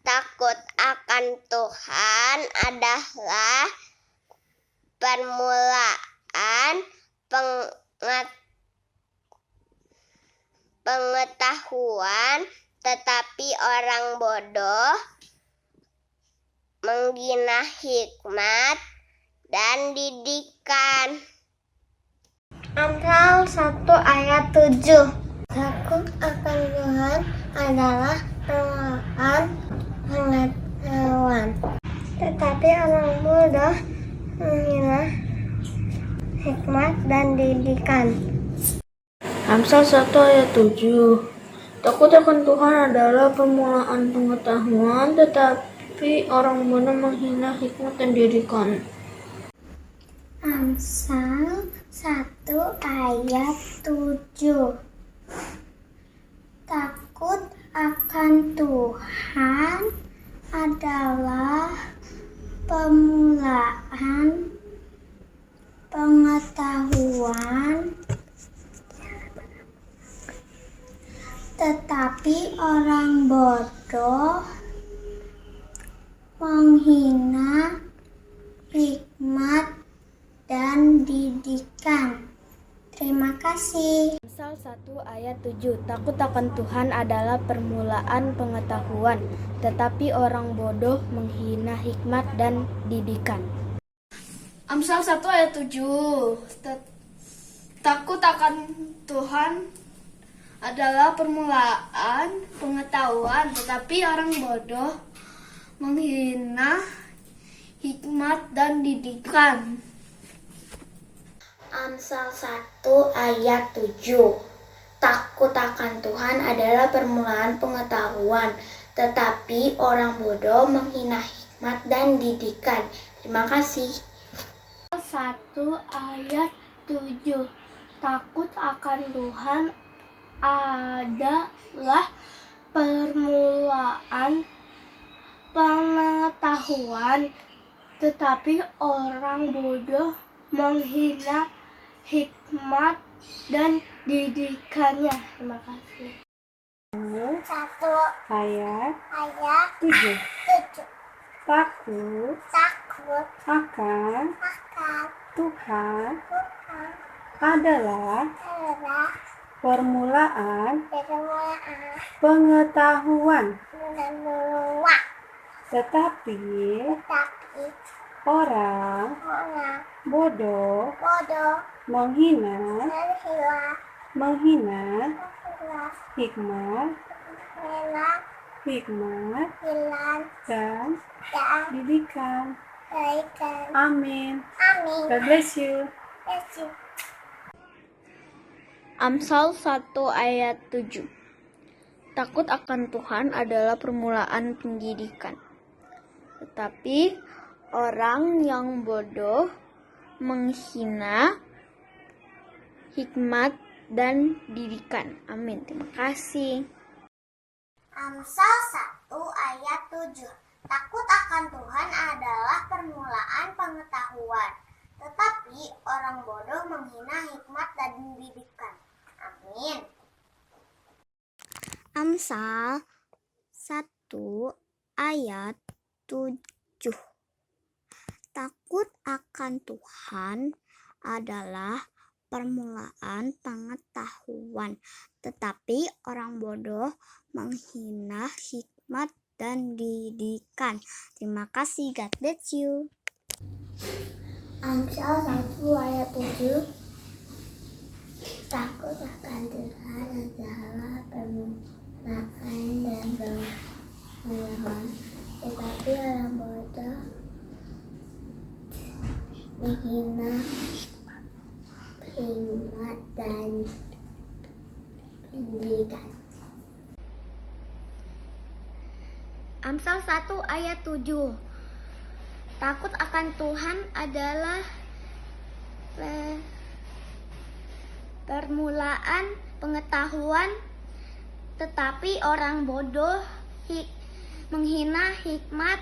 Speaker 8: Takut akan Tuhan adalah permulaan pengetahuan, tetapi orang bodoh menghina hikmat dan didikan. Amsal 1 ayat 7. Takut akan Tuhan adalah permulaan pengetahuan, tetapi orang bodoh menghina hikmat dan didikan.
Speaker 9: Amsal 1 ayat 7. Takut akan Tuhan adalah permulaan pengetahuan, tetapi orang bodoh menghina hikmat dan didikan.
Speaker 8: Amsal 1 ayat 7. Takut akan Tuhan adalah permulaan pengetahuan, tetapi orang bodoh menghina hikmat dan didikan. Terima kasih.
Speaker 9: Amsal 1 ayat 7. Takut akan Tuhan adalah permulaan pengetahuan, tetapi orang bodoh menghina hikmat dan didikan.
Speaker 10: Amsal 1 ayat 7. Takut akan Tuhan adalah permulaan pengetahuan, tetapi orang bodoh menghina hikmat dan didikan.
Speaker 8: Amsal 1 ayat 7. Takut akan Tuhan adalah permulaan pengetahuan, tetapi orang bodoh menghina hikmat dan didikan. Terima kasih.
Speaker 9: 1 ayat 7. Takut akan Tuhan adalah permulaan pengetahuan, tetapi orang bodoh menghina hikmat dan didikannya. Terima kasih.
Speaker 8: 1
Speaker 9: Ayat
Speaker 8: ayat
Speaker 9: 7.
Speaker 8: 7.
Speaker 9: Takut
Speaker 8: Takut
Speaker 9: akan
Speaker 8: akan
Speaker 9: Tuhan
Speaker 8: Tuhan
Speaker 9: adalah
Speaker 8: adalah
Speaker 9: permulaan
Speaker 8: permulaan
Speaker 9: pengetahuan,
Speaker 8: pengetahuan,
Speaker 9: tetapi
Speaker 8: tetapi
Speaker 9: orang
Speaker 8: orang
Speaker 9: bodoh
Speaker 8: bodoh
Speaker 9: menghina
Speaker 8: menghina
Speaker 9: hikmat
Speaker 8: hilang
Speaker 9: dan
Speaker 8: dan
Speaker 9: didikan.
Speaker 8: kebaikan.
Speaker 9: Amin.
Speaker 8: Amin.
Speaker 9: God bless you.
Speaker 8: Yesus.
Speaker 9: Amsal 1 ayat 7. Takut akan Tuhan adalah permulaan pendidikan, tetapi orang yang bodoh menghina hikmat dan didikan. Amin. Terima kasih.
Speaker 8: Amsal 1 ayat 7. Takut akan Tuhan adalah permulaan pengetahuan, tetapi orang bodoh menghina hikmat dan didikan. Amin. Amsal 1 ayat 7. Takut akan Tuhan adalah permulaan pengetahuan, tetapi orang bodoh menghina hikmat dan didikan. Terima kasih. God bless you. Amsal 1 ayat 7. Takut akan Tuhan adalah permulaan dan pengetahuan, tetapi orang bodoh menghina hikmat dan pendidikan. Amsal 1 ayat 7. Takut akan Tuhan adalah permulaan pengetahuan, tetapi orang bodoh menghina hikmat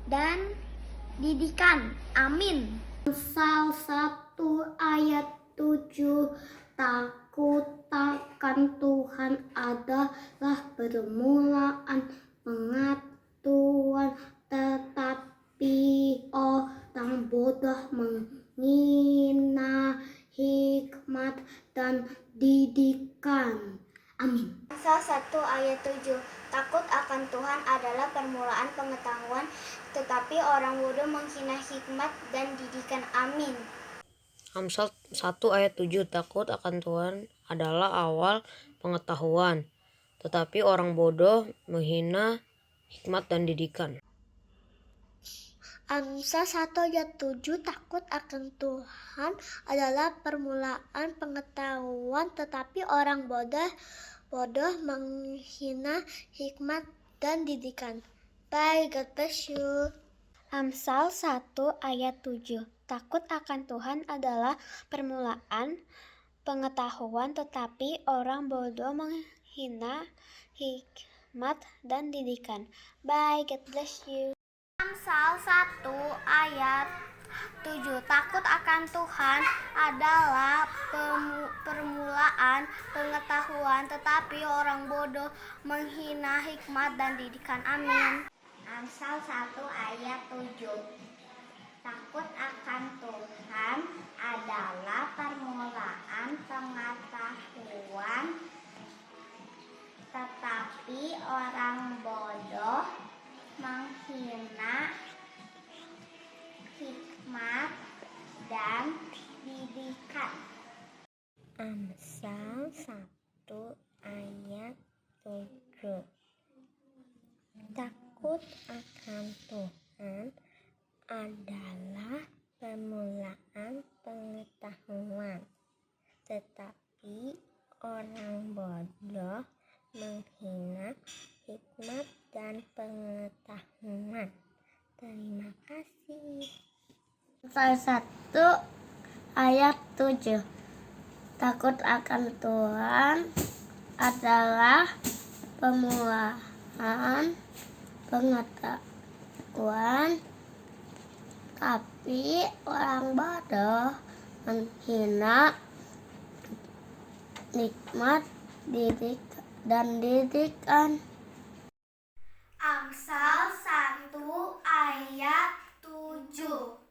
Speaker 8: dan didikan. Amin. Amsal 1 ayat 7. Takut akan Tuhan adalah permulaan pengetahuan, tetapi orang bodoh menghina hikmat dan didikan. Amin. Amsal 1 ayat 7. Takut akan Tuhan adalah permulaan pengetahuan, tetapi orang bodoh menghina hikmat dan didikan. Amin.
Speaker 11: Amsal 1 ayat 7. Takut akan Tuhan adalah awal pengetahuan, tetapi orang bodoh menghina hikmat dan didikan.
Speaker 8: Amsal 1 ayat 7. Takut akan Tuhan adalah permulaan pengetahuan, tetapi orang bodoh menghina hikmat dan didikan. Bye, God bless you. Amsal 1 ayat 7. Takut akan Tuhan adalah permulaan pengetahuan, tetapi orang bodoh menghina hikmat dan didikan. Bye, God bless you. Amsal 1 ayat 7. Takut akan akan Tuhan adalah permulaan pengetahuan, tetapi orang bodoh menghina hikmat dan didikan. Amin. Amsal 1 ayat 7. Takut akan Tuhan adalah permulaan pengetahuan, tetapi orang bodoh menghina hikmat dan didikan. Amsal 1 ayat 7. Takut akan Tuhan adalah permulaan pengetahuan, tetapi orang bodoh menghina hikmat dan pengetahuan. Terima kasih. Amsal 1 ayat 7. Takut akan Tuhan adalah permulaan pengetahuan, tapi orang bodoh menghina nikmat dan didikan. Amsal 1 ayat 7.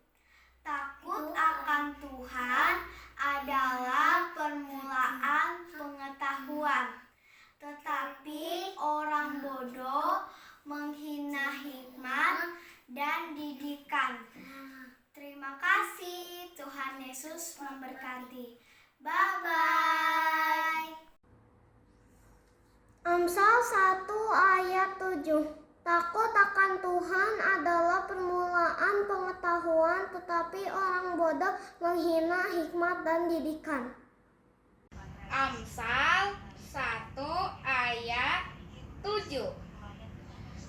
Speaker 8: Takut akan Tuhan adalah permulaan pengetahuan, tetapi orang bodoh menghina hikmat dan didikan. Terima kasih, Tuhan Yesus memberkati. Bye-bye. Amsal 1 ayat 7. Takut akan Tuhan adalah permulaan pengetahuan, tetapi orang bodoh menghina hikmat dan didikan.
Speaker 10: Amsal 1 ayat 7.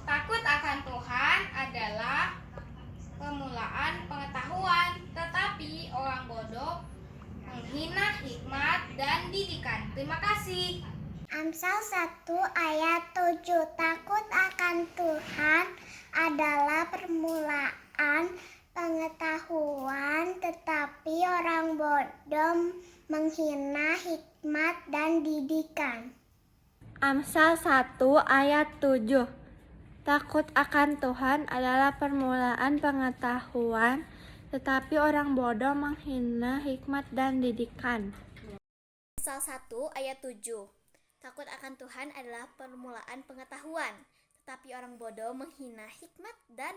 Speaker 10: Takut akan Tuhan adalah permulaan pengetahuan, tetapi orang bodoh menghina hikmat dan didikan. Terima kasih.
Speaker 8: Amsal 1 ayat 7. Takut akan Tuhan adalah permulaan pengetahuan, tetapi orang bodoh menghina hikmat dan didikan.
Speaker 9: Amsal 1 ayat 7. Takut akan Tuhan adalah permulaan pengetahuan, tetapi orang bodoh menghina hikmat dan didikan.
Speaker 8: Amsal 1 ayat 7. Takut akan Tuhan adalah permulaan pengetahuan, tetapi orang bodoh menghina hikmat dan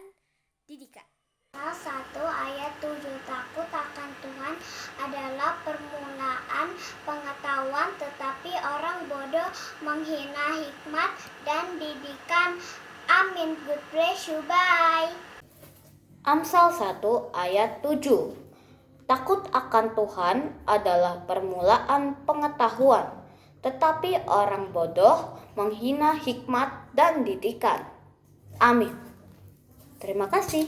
Speaker 8: didikan. Amsal 1 ayat 7. Takut akan Tuhan adalah permulaan pengetahuan, tetapi orang bodoh menghina hikmat dan didikan. Amin. God bless you. Bye.
Speaker 12: Amsal 1 ayat 7. Takut akan Tuhan adalah permulaan pengetahuan, tetapi orang bodoh menghina hikmat dan didikan. Amin. Terima kasih.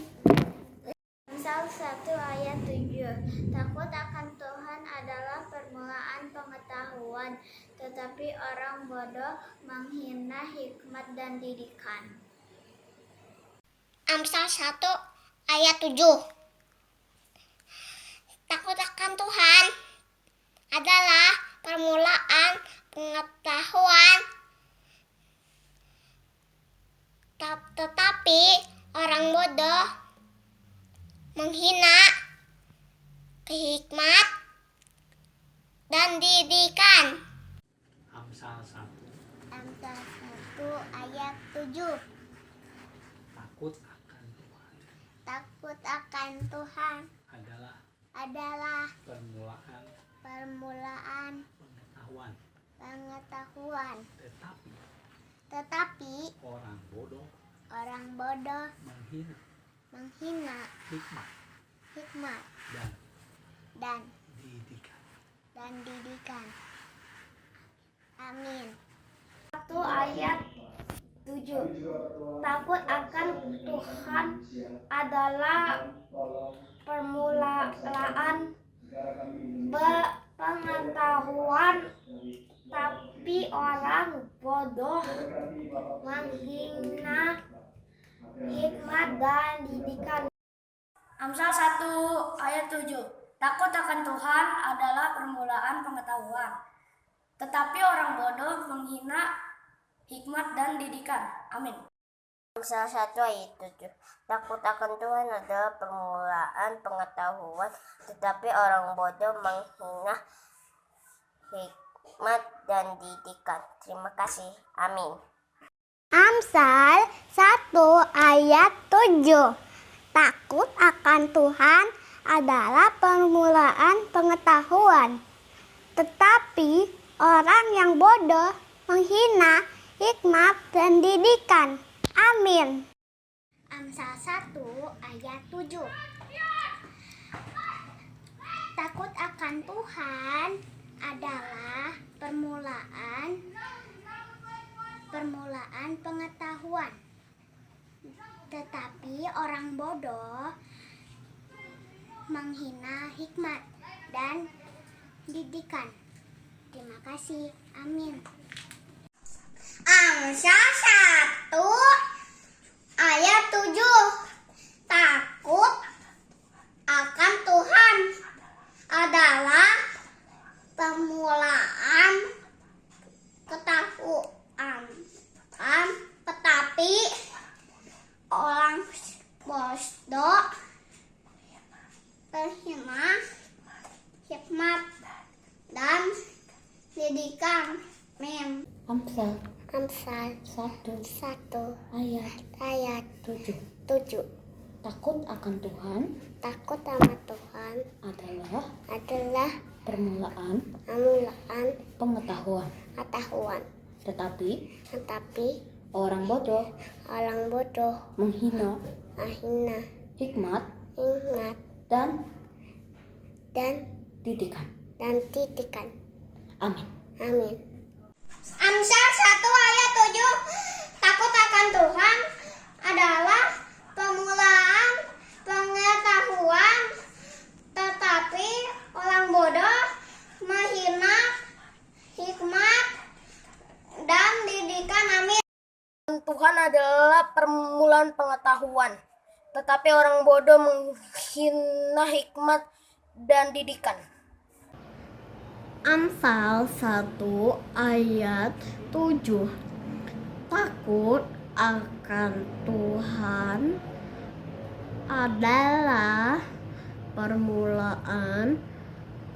Speaker 8: Amsal 1 ayat 7. Takut akan Tuhan adalah permulaan pengetahuan, tetapi orang bodoh menghina hikmat dan didikan. Amsal 1 ayat 7. Takut akan Tuhan adalah permulaan pengetahuan, tetapi orang bodoh menghina hikmat dan didikan.
Speaker 13: Amsal 1
Speaker 8: ayat 7.
Speaker 13: Takut akan Tuhan
Speaker 8: Takut akan Tuhan
Speaker 13: adalah
Speaker 8: permulaan pengetahuan, tetapi
Speaker 13: orang bodoh
Speaker 8: menghina hikmat dan didikan. Amin. 1 ayat 7. Takut akan Tuhan adalah permulaan pengetahuan, tapi orang bodoh menghina hikmat dan didikan. Amsal 1 ayat 7. Takut akan Tuhan adalah permulaan pengetahuan. Tetapi orang bodoh menghina hikmat dan didikan. Amin.
Speaker 13: Amsal 1 ayat 7. Takut akan Tuhan adalah permulaan pengetahuan, tetapi orang bodoh menghina hikmat dan didikan. Terima kasih. Amin.
Speaker 8: Amsal 1 ayat 7. Takut akan Tuhan adalah permulaan pengetahuan. Tetapi orang yang bodoh menghina hikmat dan didikan. Amin. Amsal 1 ayat 7. Takut akan Tuhan adalah permulaan pengetahuan. Tetapi orang bodoh menghina hikmat dan didikan. Terima kasih. Amin. Amsal 1 ayat 7. Takut akan Tuhan adalah permulaan ketahuan. Tetapi orang bodoh menghina hikmat dan didikan. Amin.
Speaker 13: Amsal
Speaker 8: Amsal
Speaker 13: 1
Speaker 8: ayat 7.
Speaker 13: Takut akan Tuhan
Speaker 8: Takut sama Tuhan
Speaker 13: adalah permulaan pengetahuan. Tetapi orang bodoh menghina hikmat dan didikan. Amin.
Speaker 8: Amsal 1 ayat 7. Takut akan Tuhan adalah permulaan pengetahuan, tetapi orang bodoh menghina hikmat dan didikan. Amin.
Speaker 13: Tuhan adalah permulaan pengetahuan, tetapi orang bodoh menghina hikmat dan didikan.
Speaker 8: Amsal 1 ayat 7. Takut akan Tuhan adalah permulaan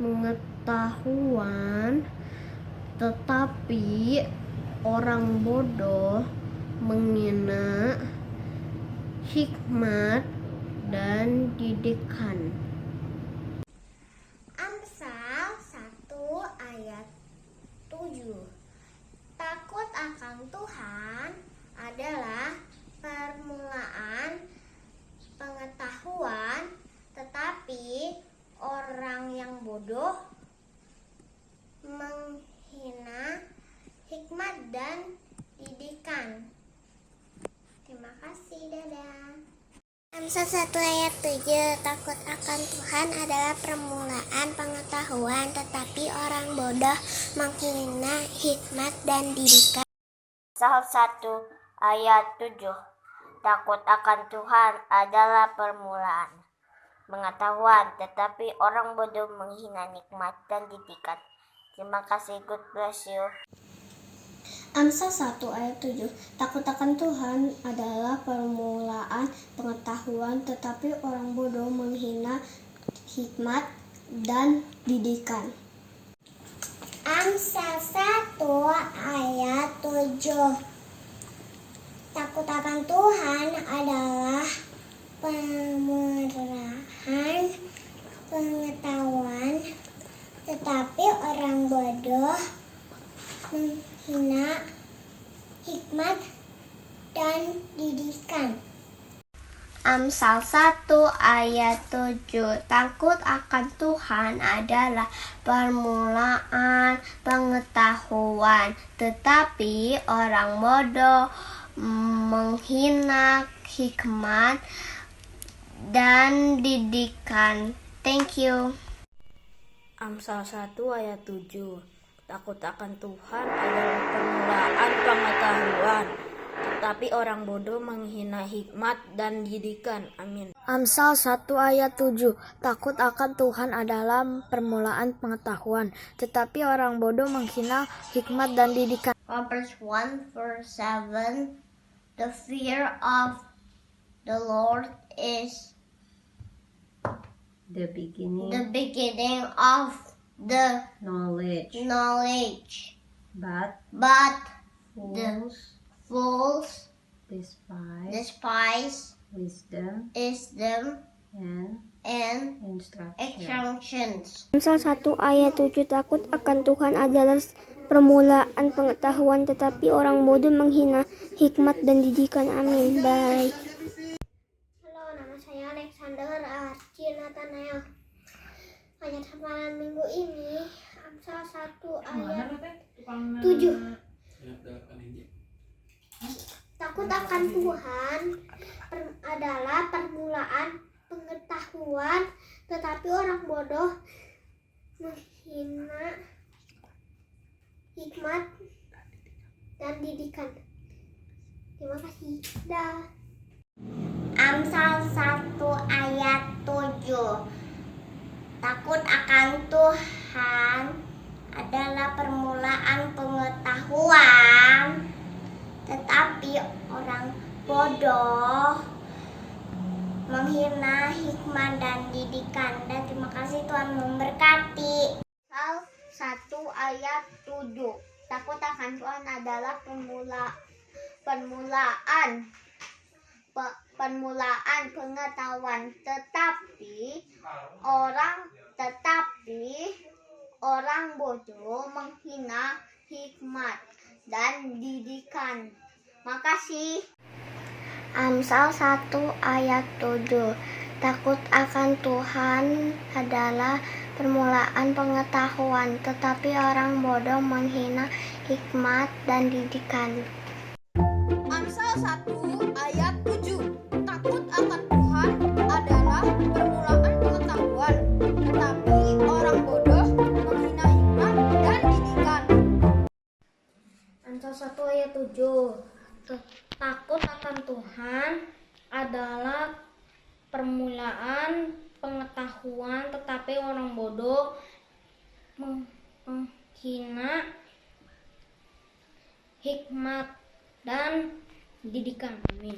Speaker 8: pengetahuan, tetapi orang bodoh menghina hikmat dan didikan. Amsal 1 ayat 7. Takut akan Tuhan adalah permulaan pengetahuan, tetapi orang yang bodoh menghina hikmat dan didikan. Terima kasih, dadah. Amsal 1 ayat 7. Takut akan Tuhan adalah permulaan pengetahuan, tetapi orang bodoh menghina hikmat dan didikan.
Speaker 13: Amsal 1 ayat 7. Takut akan Tuhan adalah permulaan pengetahuan, tetapi orang bodoh menghina hikmat dan didikan. Terima kasih. God bless you.
Speaker 8: Amsal 1 ayat 7. Takut akan Tuhan adalah permulaan pengetahuan, tetapi orang bodoh menghina hikmat dan didikan. Amsal 1 ayat 7. Takut akan Tuhan adalah permulaan pengetahuan, tetapi orang bodoh menghina hikmat dan didikan. Amsal 1 ayat 7. Takut akan Tuhan adalah permulaan pengetahuan, tetapi orang bodoh menghina hikmat dan didikan. Thank you.
Speaker 11: Amsal 1 ayat 7. Takut akan Tuhan adalah permulaan pengetahuan,
Speaker 13: tetapi orang bodoh menghina hikmat dan didikan. Amin.
Speaker 9: Amsal 1 ayat 7. Takut akan Tuhan adalah permulaan pengetahuan, tetapi orang bodoh menghina hikmat dan didikan.
Speaker 8: Proverbs 1 verse 7. The fear of the Lord is
Speaker 14: the beginning
Speaker 8: of the
Speaker 14: knowledge,
Speaker 8: but the
Speaker 14: fools
Speaker 8: fools
Speaker 14: despise wisdom and
Speaker 8: instructions.
Speaker 9: Amsal 1 ayat 7. Takut akan Tuhan adalah permulaan pengetahuan, tetapi orang bodoh menghina hikmat dan didikan. Amin. Bye.
Speaker 8: Halo, nama saya Alexander Archie Nathanael. Ayat hafalan minggu ini Amsal 1 ayat 7. Takut akan Tuhan adalah permulaan pengetahuan, tetapi orang bodoh menghina hikmat dan didikan. Terima kasih. Dah. Amsal 1 ayat 7. Takut akan Tuhan adalah permulaan pengetahuan, tetapi orang bodoh menghina hikmat dan didikan. Dan terima kasih, Tuhan memberkati. Amsal 1 ayat 7. Takut akan Tuhan adalah permulaan pengetahuan, tetapi orang bodoh menghina hikmat dan didikan. Makasih. Amsal 1 ayat 7. Takut akan Tuhan adalah permulaan pengetahuan, tetapi orang bodoh menghina hikmat dan didikan.
Speaker 10: Amsal 1 ayat 7. Takut akan Tuhan adalah permulaan pengetahuan, tetapi orang bodoh menghina hikmat dan didikan.
Speaker 8: Amsal 1 ayat 7. Takut akan Tuhan adalah permulaan pengetahuan, tetapi orang bodoh menghina hikmat dan didikan. Amin.